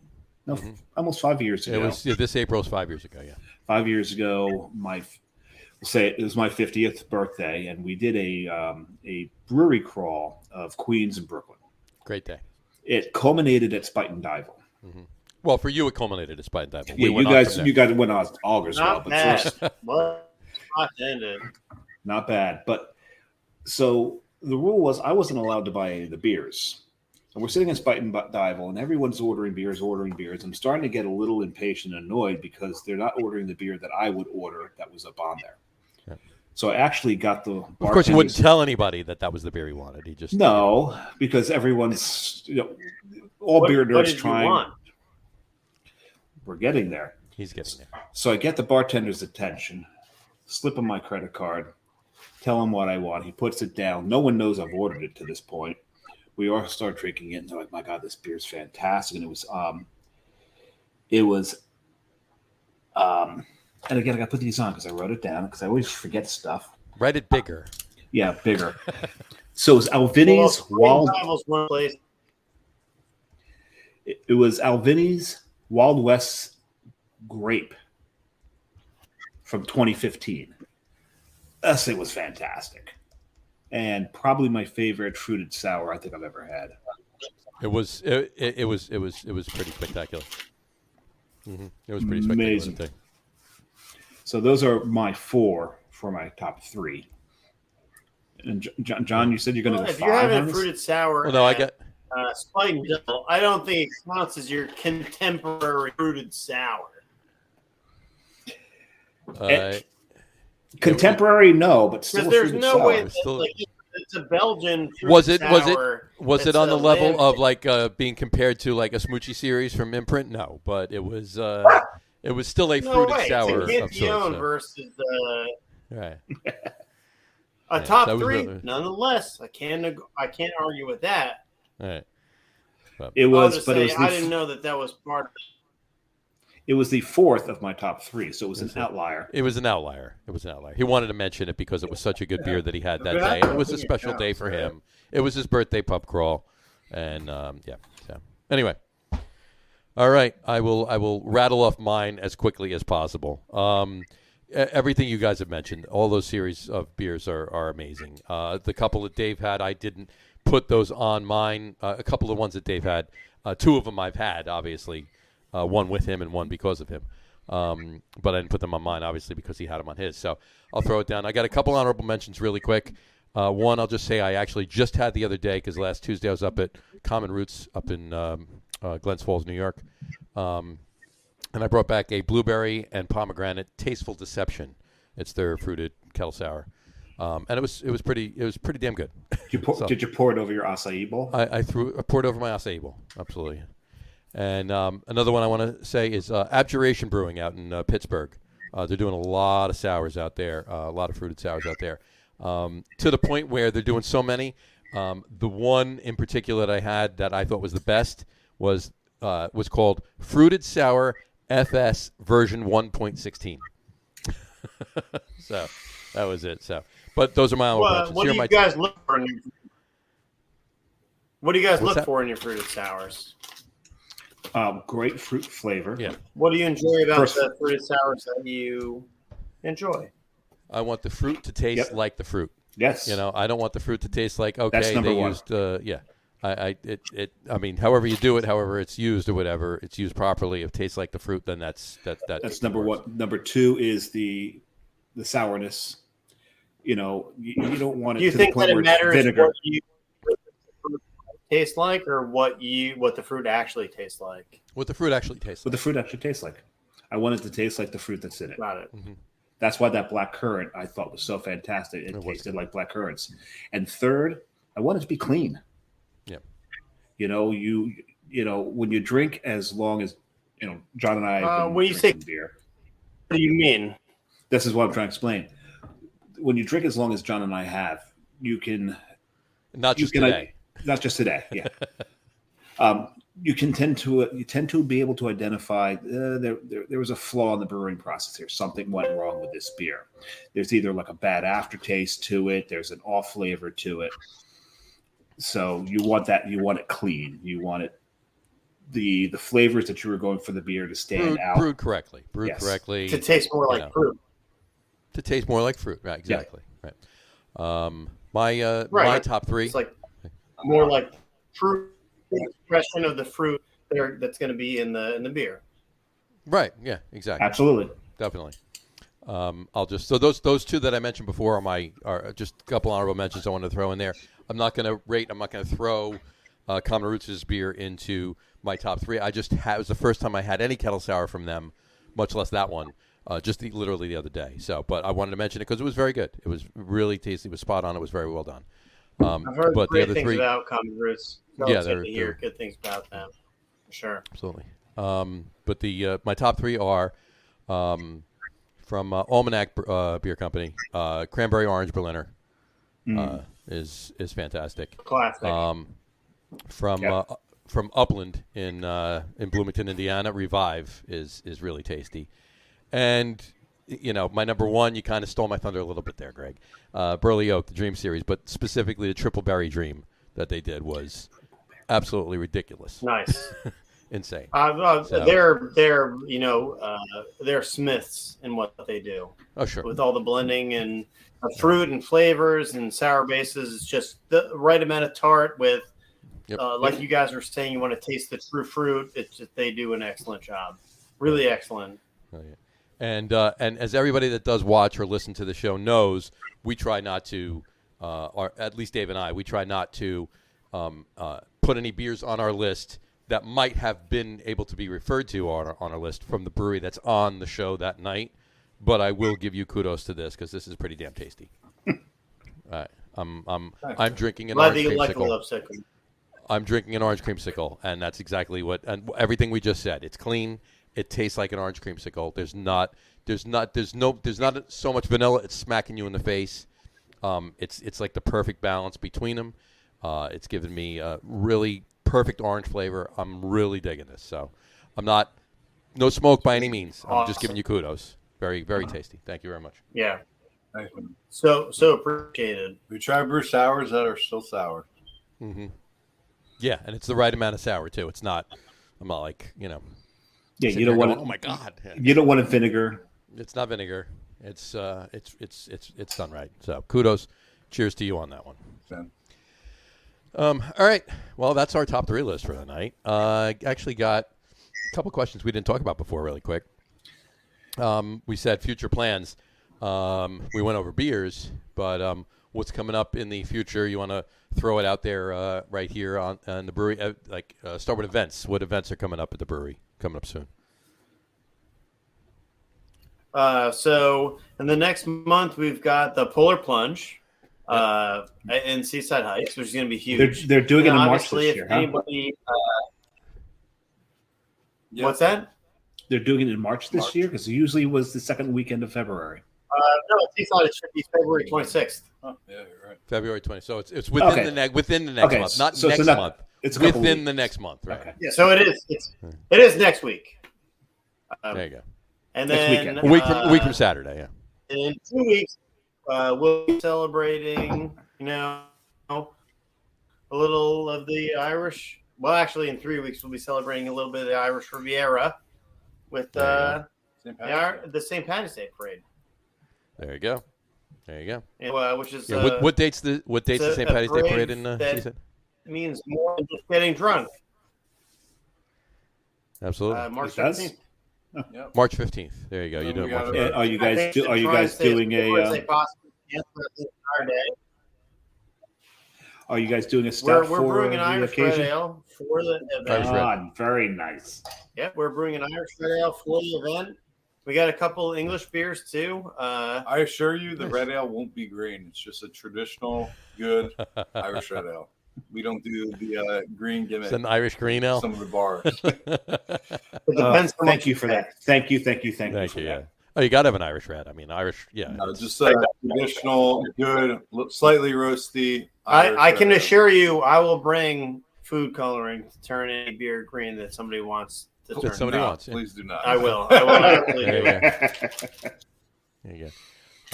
[SPEAKER 5] No, almost 5 years ago.
[SPEAKER 1] It was this April was 5 years ago. Yeah,
[SPEAKER 5] 5 years ago. It was my 50th birthday, and we did a brewery crawl of Queens and Brooklyn.
[SPEAKER 1] Great day.
[SPEAKER 5] It culminated at Spite and Dival.
[SPEAKER 1] Mm-hmm. Well, for you, it culminated at Spite and Dival.
[SPEAKER 5] Yeah, you guys went on August.
[SPEAKER 3] Not bad. What?
[SPEAKER 5] Not bad. But so the rule was I wasn't allowed to buy any of the beers. And we're sitting in Spite and Dival, and everyone's ordering beers. I'm starting to get a little impatient and annoyed because they're not ordering the beer that I would order that was up on there. Yeah. So I actually got the bartenders.
[SPEAKER 1] Of course, you wouldn't tell anybody that was the beer he wanted. He just
[SPEAKER 5] because everyone's all beer nerds trying. We're getting there.
[SPEAKER 1] He's getting there.
[SPEAKER 5] So I get the bartender's attention, slip him my credit card, tell him what I want. He puts it down. No one knows I've ordered it to this point. We all start drinking it, and they're like, "My God, this beer's fantastic!" And it was, and again, I got to put these on because I wrote it down because I always forget stuff.
[SPEAKER 1] Write it bigger.
[SPEAKER 5] Yeah, bigger. So it was Alvini's Wild. It was Alvini's Wild West Grape from 2015. This thing was fantastic. And probably my favorite fruited sour I think I've ever had.
[SPEAKER 1] It was pretty spectacular. Mm-hmm. It was pretty spectacular.
[SPEAKER 5] Amazing. So those are my 4 for my top 3. And John, you said you're going to go 5.
[SPEAKER 3] If you're having a fruited sour,
[SPEAKER 1] well, no, I got
[SPEAKER 3] Spite and Dival, I don't think it counts as your contemporary fruited sour.
[SPEAKER 5] Contemporary, no, but still.
[SPEAKER 3] There's no
[SPEAKER 5] sour.
[SPEAKER 3] way that, it's a Belgian
[SPEAKER 1] was it
[SPEAKER 3] sour.
[SPEAKER 1] Was it on the level of like being compared to like a Smoochie series from Imprint? No, but it was still a fruited sour
[SPEAKER 3] it's a
[SPEAKER 1] of sorts.
[SPEAKER 3] Versus
[SPEAKER 1] right.
[SPEAKER 3] A top 3, nonetheless. I can't argue with that.
[SPEAKER 1] All right.
[SPEAKER 5] It was,
[SPEAKER 3] but I didn't know that was part of it.
[SPEAKER 5] It was the 4th of my top 3, so it was an outlier.
[SPEAKER 1] It was an outlier. He wanted to mention it because it was such a good beer that he had that day. It was a special day for him. It was his birthday pub crawl, and So anyway, all right. I will rattle off mine as quickly as possible. Everything you guys have mentioned, all those series of beers are amazing. The couple that Dave had, I didn't put those on mine. A couple of ones that Dave had, 2 of them I've had, obviously. One with him and one because of him. But I didn't put them on mine, obviously, because he had them on his. So I'll throw it down. I got a couple honorable mentions really quick. One, I'll just say I actually just had the other day because last Tuesday I was up at Common Roots up in Glens Falls, New York. And I brought back a blueberry and pomegranate Tasteful Deception. It's their fruited kettle sour. And it was pretty damn good.
[SPEAKER 5] Did you pour it over your acai bowl?
[SPEAKER 1] I poured it over my acai bowl. Absolutely. And another one I want to say is Abjuration Brewing out in Pittsburgh. They're doing a lot of sours out there, a lot of fruited sours out there, to the point where they're doing so many. The one in particular that I had that I thought was the best was called Fruited Sour FS version 1.16. So that was it. So, but those are my own mentions.
[SPEAKER 3] What do you guys look for? What do you guys look for in your fruited sours?
[SPEAKER 5] Grapefruit flavor.
[SPEAKER 1] Yeah.
[SPEAKER 3] What do you enjoy about the fruited sours that you enjoy?
[SPEAKER 1] I want the fruit to taste like the fruit.
[SPEAKER 5] Yes.
[SPEAKER 1] I don't want the fruit to taste like
[SPEAKER 5] That's number one.
[SPEAKER 1] Used. I mean, however you do it, however it's used or whatever, it's used properly. If it tastes like the fruit, then that's
[SPEAKER 5] number one. Number 2 is the sourness. You don't want it.
[SPEAKER 3] Do you
[SPEAKER 5] to
[SPEAKER 3] think
[SPEAKER 5] the point
[SPEAKER 3] that it
[SPEAKER 5] where
[SPEAKER 3] matters
[SPEAKER 5] vinegar.
[SPEAKER 3] what you taste like, or what the fruit actually tastes like?
[SPEAKER 1] What the fruit actually tastes like.
[SPEAKER 5] What the fruit actually tastes like. I want it to taste like the fruit that's in it.
[SPEAKER 3] Got it.
[SPEAKER 1] Mm-hmm.
[SPEAKER 5] That's why that black currant I thought was so fantastic. It tasted like black currants. And third, I want it to be clean.
[SPEAKER 1] Yeah.
[SPEAKER 5] You know, when you drink, as long as John and I have been
[SPEAKER 3] when you say
[SPEAKER 5] beer.
[SPEAKER 3] What do you mean?
[SPEAKER 5] This is what I'm trying to explain. When you drink as long as John and I have, you can
[SPEAKER 1] not just today.
[SPEAKER 5] Not just today. Yeah. You tend to be able to identify there was a flaw in the brewing process here. Something went wrong with this beer. There's either like a bad aftertaste to it. There's an off flavor to it. So you want it clean. You want it the flavors that you were going for the beer to stand out.
[SPEAKER 1] Brewed correctly.
[SPEAKER 3] To taste more like fruit.
[SPEAKER 1] To taste more like fruit. Right. Exactly. Yeah. Right. My top three.
[SPEAKER 3] It's like more like fruit. The expression of the fruit that's going to be in the beer.
[SPEAKER 1] Right. Yeah. Exactly.
[SPEAKER 5] Absolutely.
[SPEAKER 1] Definitely. Those two that I mentioned before are just a couple honorable mentions I want to throw in there. I'm not going to throw Common Roots' beer into my top three. It was the first time I had any kettle sour from them, much less that one. Literally the other day. But I wanted to mention it because it was very good. It was really tasty. It was spot on. It was very well done.
[SPEAKER 3] I've heard
[SPEAKER 1] but
[SPEAKER 3] great
[SPEAKER 1] the other
[SPEAKER 3] things
[SPEAKER 1] three,
[SPEAKER 3] about Common Roots.
[SPEAKER 1] They're
[SPEAKER 3] good things about them. For sure.
[SPEAKER 1] Absolutely. But my top three are from Almanac Beer Company. Cranberry Orange Berliner is fantastic.
[SPEAKER 3] Classic.
[SPEAKER 1] From Upland in Bloomington, Indiana, Revive is really tasty. And my number one, you kind of stole my thunder a little bit there, Greg. Burley Oak, the Dream Series, but specifically the Triple Berry Dream that they did was absolutely ridiculous.
[SPEAKER 3] Nice.
[SPEAKER 1] Insane.
[SPEAKER 3] They're smiths in what they do.
[SPEAKER 1] Oh, sure.
[SPEAKER 3] With all the blending and fruit and flavors and sour bases, it's just the right amount of tart with, like you guys were saying, you want to taste the true fruit. It's just, they do an excellent job. Really excellent.
[SPEAKER 1] Oh, yeah. And as everybody that does watch or listen to the show knows, we try not to, or at least Dave and I, we try not to put any beers on our list that might have been able to be referred to on our list from the brewery that's on the show that night. But I will give you kudos to this because this is pretty damn tasty. I'm drinking an orange creamsicle. I'm drinking an orange creamsicle, and that's exactly everything we just said. It's clean. It tastes like an orange creamsicle. There's not so much vanilla. It's smacking you in the face. It's like the perfect balance between them. It's given me a really perfect orange flavor. I'm really digging this. So I'm no smoke by any means. I'm just giving you kudos. Very, very tasty. Thank you very much.
[SPEAKER 3] Yeah. So appreciated.
[SPEAKER 4] We try brew sours that are still sour.
[SPEAKER 1] Mm-hmm. Yeah, and it's the right amount of sour too. I'm not like
[SPEAKER 5] Yeah, you don't want it.
[SPEAKER 1] Oh my God!
[SPEAKER 5] You don't want it vinegar.
[SPEAKER 1] It's not vinegar. It's done right. So kudos, cheers to you on that one. All right. Well, that's our top three list for the night. Actually got a couple questions we didn't talk about before, really quick. We said future plans. We went over beers, but what's coming up in the future? You want to throw it out there right here on the brewery? Start with events. What events are coming up at the brewery? Coming up soon.
[SPEAKER 3] So in the next month, we've got the Polar Plunge in Seaside Heights, which is going to be huge.
[SPEAKER 5] They're doing it in March this year.
[SPEAKER 3] Anybody, What's that?
[SPEAKER 5] They're doing it in March this year because it usually was the second weekend of February.
[SPEAKER 3] No, Seaside it should be February 26th.
[SPEAKER 4] Oh, yeah, you're right.
[SPEAKER 1] February 20th. So it's within the next month, not next month. It's within the next month, right?
[SPEAKER 5] Okay.
[SPEAKER 3] Yeah, so it is next week.
[SPEAKER 1] There you go.
[SPEAKER 3] And
[SPEAKER 5] Next
[SPEAKER 3] then
[SPEAKER 5] weekend.
[SPEAKER 1] A week from Saturday, yeah.
[SPEAKER 3] In 2 weeks, we'll be celebrating, a little of the Irish. Well, actually, in 3 weeks, we'll be celebrating a little bit of the Irish Riviera with the St. Patrick's Day parade.
[SPEAKER 1] There you go.
[SPEAKER 3] And, which is
[SPEAKER 1] what date's the St. Patrick's Day parade in Seaside?
[SPEAKER 3] It means more than just getting drunk.
[SPEAKER 1] Absolutely.
[SPEAKER 3] March 15th.
[SPEAKER 4] Yep.
[SPEAKER 1] March 15th. There you go. You're doing March 15th.
[SPEAKER 5] Are you guys doing a? Are you guys doing a stout
[SPEAKER 3] we're brewing an Irish red ale for the event.
[SPEAKER 5] Very nice.
[SPEAKER 3] Yep, we're brewing an Irish red ale for the event. We got a couple English beers too.
[SPEAKER 4] I assure you, the red ale won't be green. It's just a traditional, good Irish red ale. We don't do the green gimmick.
[SPEAKER 1] It's an Irish green ale.
[SPEAKER 4] Some of the bars.
[SPEAKER 3] It depends on
[SPEAKER 5] Thank
[SPEAKER 3] what
[SPEAKER 5] you for that. Thank you for
[SPEAKER 1] Yeah.
[SPEAKER 5] that.
[SPEAKER 1] Oh, you got to have an Irish red. I mean, Irish. Yeah.
[SPEAKER 4] No, just a traditional, good, slightly roasty.
[SPEAKER 3] I can
[SPEAKER 4] red ale.
[SPEAKER 3] assure you, I will bring food coloring to turn any beer green that somebody wants to turn.
[SPEAKER 1] somebody
[SPEAKER 4] No,
[SPEAKER 1] wants, yeah.
[SPEAKER 4] please do not.
[SPEAKER 3] I will. I will absolutely do
[SPEAKER 1] There
[SPEAKER 3] it.
[SPEAKER 1] you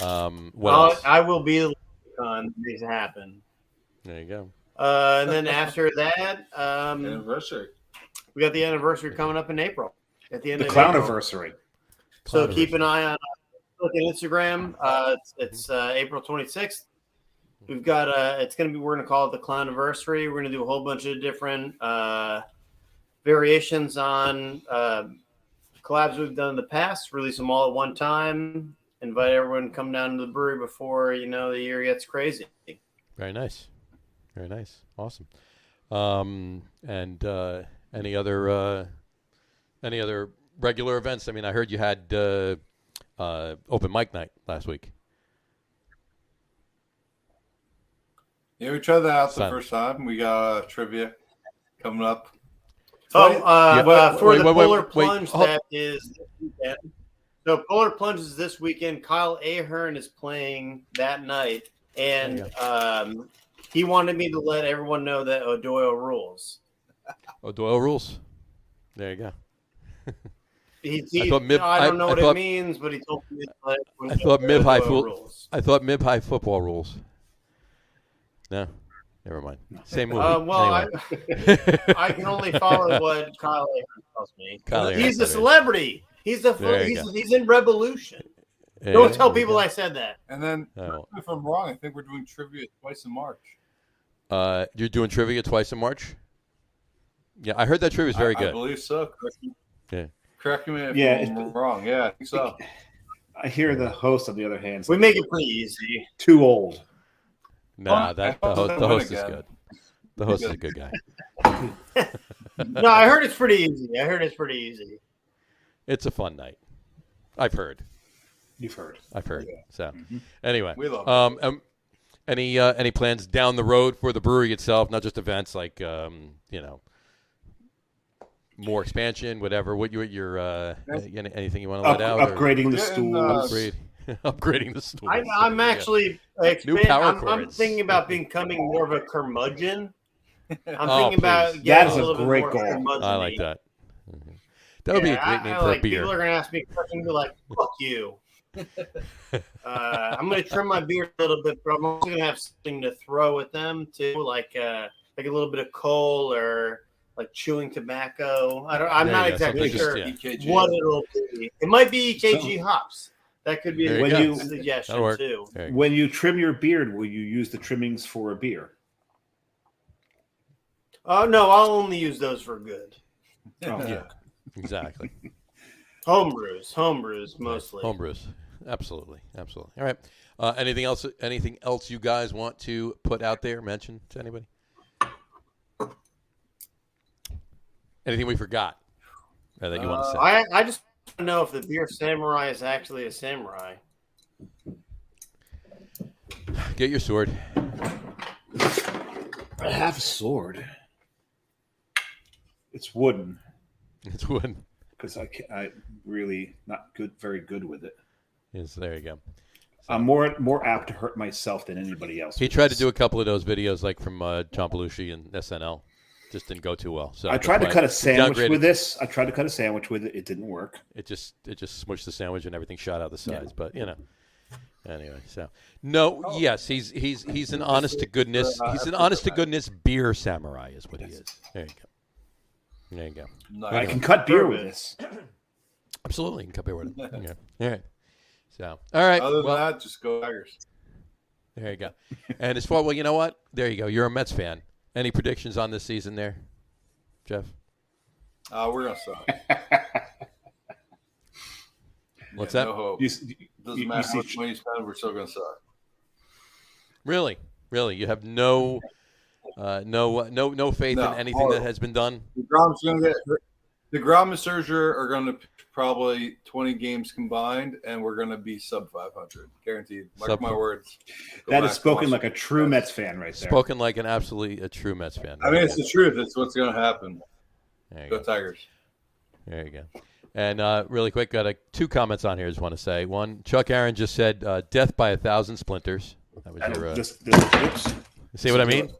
[SPEAKER 1] go. What else?
[SPEAKER 3] I will be the con that makes it happen.
[SPEAKER 1] There you go.
[SPEAKER 3] And then after that,
[SPEAKER 4] Anniversary.
[SPEAKER 3] we got the anniversary coming up in April. At the end
[SPEAKER 5] The
[SPEAKER 3] of April.
[SPEAKER 5] clowniversary.
[SPEAKER 3] So keep an eye on Instagram. It's April 26th. We've got we're gonna call it the Clowniversary. We're gonna do a whole bunch of different variations on collabs we've done in the past. Release them all at one time. Invite everyone to come down to the brewery before the year gets crazy.
[SPEAKER 1] Very nice. Very nice. Awesome. And any other regular events? I mean, I heard you had open mic night last week.
[SPEAKER 4] Yeah, we tried that out the first time. We got trivia coming up.
[SPEAKER 3] For
[SPEAKER 1] wait,
[SPEAKER 3] the
[SPEAKER 1] wait,
[SPEAKER 3] Polar
[SPEAKER 1] wait,
[SPEAKER 3] Plunge,
[SPEAKER 1] hold-
[SPEAKER 3] that is this weekend. So Polar Plunge is this weekend. Kyle Ahern is playing that night, and he wanted me to let everyone know that O'Doyle rules.
[SPEAKER 1] O'Doyle rules. There you go.
[SPEAKER 3] I don't know what it means, but he told me to let everyone
[SPEAKER 1] I thought
[SPEAKER 3] know
[SPEAKER 1] mid high
[SPEAKER 3] O'Doyle rules.
[SPEAKER 1] I thought mid high football rules. No, never mind. Same movie.
[SPEAKER 3] Well, I can only follow what Kyle Ahern tells me. He's a celebrity. He's in Revolution.
[SPEAKER 1] Yeah,
[SPEAKER 3] Don't tell people I said that.
[SPEAKER 4] And then, if I'm wrong, I think we're doing trivia twice in March.
[SPEAKER 1] You're doing trivia twice in March? Yeah, I heard that trivia is very good.
[SPEAKER 4] I believe so. Correct me if I'm wrong. Yeah, I think so.
[SPEAKER 5] I hear the host, on the other hand,
[SPEAKER 3] we make it pretty easy.
[SPEAKER 5] Too old.
[SPEAKER 1] Nah, the host is good. The host is a good guy.
[SPEAKER 3] No, I heard it's pretty easy.
[SPEAKER 1] It's a fun night. I've heard.
[SPEAKER 5] You've heard.
[SPEAKER 1] I've heard.
[SPEAKER 5] Yeah.
[SPEAKER 1] So, anyway,
[SPEAKER 4] we love
[SPEAKER 1] any plans down the road for the brewery itself? Not just events like more expansion, whatever. What your anything you want to let out?
[SPEAKER 5] Upgrading the stools.
[SPEAKER 1] Upgrading the stools.
[SPEAKER 3] I'm actually
[SPEAKER 1] new power
[SPEAKER 3] I'm
[SPEAKER 1] cords.
[SPEAKER 3] thinking about becoming more of a curmudgeon. I'm thinking
[SPEAKER 1] please.
[SPEAKER 3] about
[SPEAKER 5] That is
[SPEAKER 3] a
[SPEAKER 5] a
[SPEAKER 3] little
[SPEAKER 5] great
[SPEAKER 3] bit
[SPEAKER 5] goal.
[SPEAKER 3] more curmudgeon-y.
[SPEAKER 1] I like that. Mm-hmm. That would be a great name for a beer.
[SPEAKER 3] People are going to ask me questions and be like, fuck you. I'm going to trim my beard a little bit, but I'm also going to have something to throw at them too, like a little bit of coal or like chewing tobacco. I'm not exactly sure what it'll be. It might be EKG hops. That could be a suggestion too.
[SPEAKER 5] When you trim your beard, will you use the trimmings for a beer?
[SPEAKER 3] Oh no, I'll only use those for good.
[SPEAKER 1] Oh, yeah, exactly.
[SPEAKER 3] Homebrews mostly.
[SPEAKER 1] Homebrews, absolutely. All right. Anything else you guys want to put out there? Mention to anybody? Anything we forgot that you want to say?
[SPEAKER 3] I just want to know if the beer samurai is actually a samurai.
[SPEAKER 1] Get your sword.
[SPEAKER 5] I have a sword. It's wooden.
[SPEAKER 1] It's wooden.
[SPEAKER 5] Because I really not very good with it.
[SPEAKER 1] Yes, there you go. So,
[SPEAKER 5] I'm more apt to hurt myself than anybody else.
[SPEAKER 1] He tried to do a couple of those videos, like from John Belushi and SNL. Just didn't go too well. So
[SPEAKER 5] I tried to cut a sandwich with this. It. It didn't work.
[SPEAKER 1] It just smushed the sandwich and everything shot out the sides. Yeah. But anyway. So yes, he's an honest to goodness. He's an honest to goodness beer samurai, is what he is. There you go.
[SPEAKER 4] Nice.
[SPEAKER 5] I can cut beer with this.
[SPEAKER 1] Absolutely, you can cut beer with it. Okay. All right. So all right.
[SPEAKER 4] Other than that, just go Tigers.
[SPEAKER 1] There you go. And as far you know what? There you go. You're a Mets fan. Any predictions on this season there, Jeff?
[SPEAKER 4] We're going to suck.
[SPEAKER 1] What's that?
[SPEAKER 4] No hope. Doesn't matter how much money you spend, we're still going to suck.
[SPEAKER 1] Really? You have no faith in anything that has been done?
[SPEAKER 4] DeGrom's going to get hurt. The Grom and Serger are going to pitch probably 20 games combined, and we're going to be sub 500, guaranteed. Mark my words.
[SPEAKER 5] That is spoken like a true Mets fan right there.
[SPEAKER 1] Spoken like a true Mets fan.
[SPEAKER 4] I mean, it's the truth. It's what's going to happen. Go Tigers.
[SPEAKER 1] There you go. And really quick, got two comments on here I just want to say. One, Chuck Aaron just said, death by 1,000 splinters. That was your...
[SPEAKER 5] Oops.
[SPEAKER 1] See what I mean?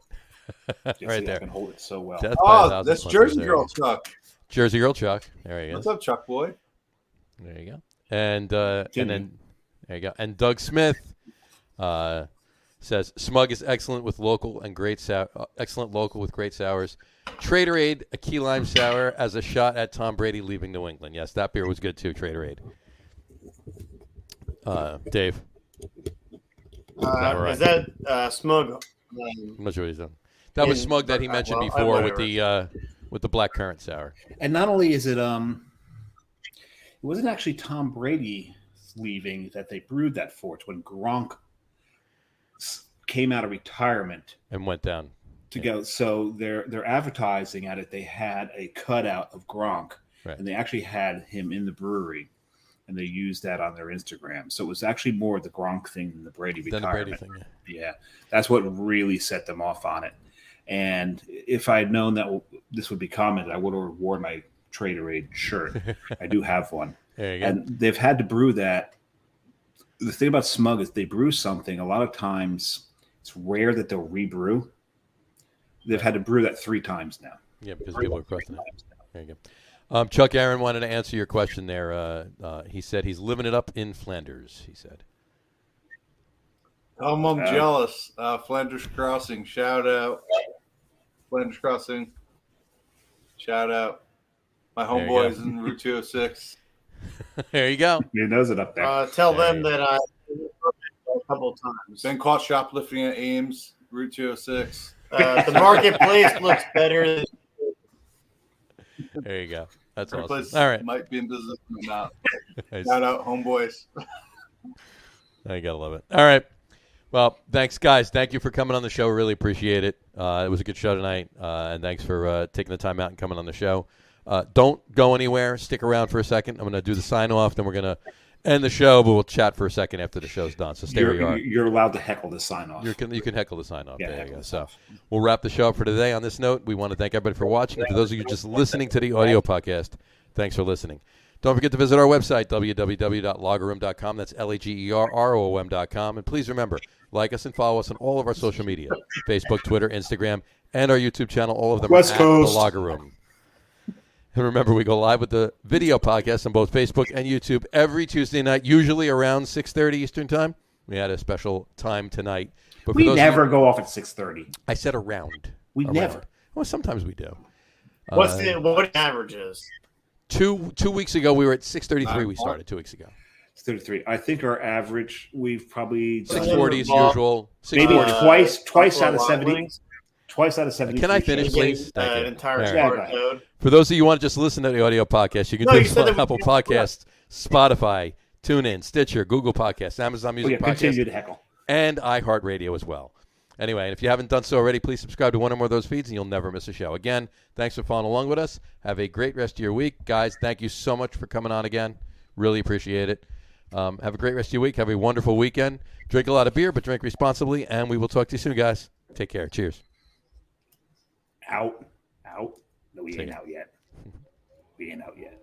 [SPEAKER 1] Right there.
[SPEAKER 5] I can hold it so well.
[SPEAKER 4] That's Jersey Girl Chuck.
[SPEAKER 1] Jersey Girl Chuck. There he is.
[SPEAKER 4] What's up, Chuck boy?
[SPEAKER 1] There you go. And then there you go. And Doug Smith says Smug is excellent with local and great excellent local with great sours. Traderade, a key lime sour as a shot at Tom Brady leaving New England. Yes, that beer was good too. Traderade. Dave.
[SPEAKER 3] Is that Smug?
[SPEAKER 1] I'm not sure what he's done. That was Smug that he mentioned before with the black currant sour.
[SPEAKER 5] And not only is it wasn't actually Tom Brady leaving that they brewed that for. It's when Gronk came out of retirement
[SPEAKER 1] and went down
[SPEAKER 5] to go. So they're advertising at it. They had a cutout of Gronk,
[SPEAKER 1] right,
[SPEAKER 5] and they actually had him in the brewery, and they used that on their Instagram. So it was actually more the Gronk thing than the Brady retirement.
[SPEAKER 1] The Brady thing,
[SPEAKER 5] yeah, that's what really set them off on it. And if I had known that this would be commented, I would have worn my Traderade shirt. I do have one.
[SPEAKER 1] There you go.
[SPEAKER 5] And they've had to brew that. The thing about Smug is they brew something. A lot of times it's rare that they'll rebrew. They've had to brew that 3 times now.
[SPEAKER 1] Yeah, because people are questioning it. There you go. Chuck Aaron wanted to answer your question there. He said he's living it up in Flanders, he said.
[SPEAKER 4] I'm jealous. Flanders Crossing, shout out. Flanders Crossing, shout out. My homeboys in Route 206.
[SPEAKER 1] There you go.
[SPEAKER 5] He knows it up there.
[SPEAKER 3] Tell them that I a couple of times.
[SPEAKER 4] Been caught shoplifting at Ames, Route 206.
[SPEAKER 3] The marketplace looks better.
[SPEAKER 1] There you go. That's awesome.
[SPEAKER 4] Place
[SPEAKER 1] all right.
[SPEAKER 4] Might be in business or not.
[SPEAKER 1] Nice.
[SPEAKER 4] Shout out, homeboys.
[SPEAKER 1] I gotta love it. All right. Well, thanks, guys. Thank you for coming on the show. Really appreciate it. It was a good show tonight, and thanks for taking the time out and coming on the show. Don't go anywhere. Stick around for a second. I'm going to do the sign-off, then we're going to end the show, but we'll chat for a second after the show's done. So stay where you are.
[SPEAKER 5] You're allowed to heckle the sign-off.
[SPEAKER 1] You can heckle the sign-off.
[SPEAKER 5] Yeah,
[SPEAKER 1] there you go. So we'll wrap the show up for today. On this note, we want to thank everybody for watching. For those of you just listening to the audio podcast, thanks for listening. Don't forget to visit our website, www.lagerroom.com. That's LAGERROOM.com. And please remember, like us and follow us on all of our social media, Facebook, Twitter, Instagram, and our YouTube channel. All of them
[SPEAKER 5] West
[SPEAKER 1] are
[SPEAKER 5] Coast.
[SPEAKER 1] at The Lager Room. And remember, we go live with the video podcast on both Facebook and YouTube every Tuesday night, usually around 6:30 Eastern Time. We had a special time tonight. But
[SPEAKER 5] we never go off at 6:30.
[SPEAKER 1] I said around.
[SPEAKER 5] We
[SPEAKER 1] around.
[SPEAKER 5] never.
[SPEAKER 1] Well, sometimes we do.
[SPEAKER 3] What the average is?
[SPEAKER 1] 2 weeks ago, we were at 6:33. We started 2 weeks ago.
[SPEAKER 5] 33. I think our average, we've probably
[SPEAKER 1] 6:40 is usual.
[SPEAKER 5] Maybe
[SPEAKER 1] 6:40.
[SPEAKER 5] twice out of 70. Twice out of 70.
[SPEAKER 1] Can I finish, please? Thank you.
[SPEAKER 3] Entire
[SPEAKER 5] code.
[SPEAKER 1] For those of you who want to just listen to the audio podcast, you can do this on Apple Podcasts, Spotify, TuneIn, Stitcher, Google Podcasts, Amazon Music Podcasts,
[SPEAKER 5] continue to heckle,
[SPEAKER 1] and iHeartRadio as well. Anyway, and if you haven't done so already, please subscribe to one or more of those feeds, and you'll never miss a show. Again, thanks for following along with us. Have a great rest of your week. Guys, thank you so much for coming on again. Really appreciate it. Have a great rest of your week. Have a wonderful weekend. Drink a lot of beer, but drink responsibly, and we will talk to you soon, guys. Take care. Cheers.
[SPEAKER 5] Out. No, we ain't out yet. We ain't out yet.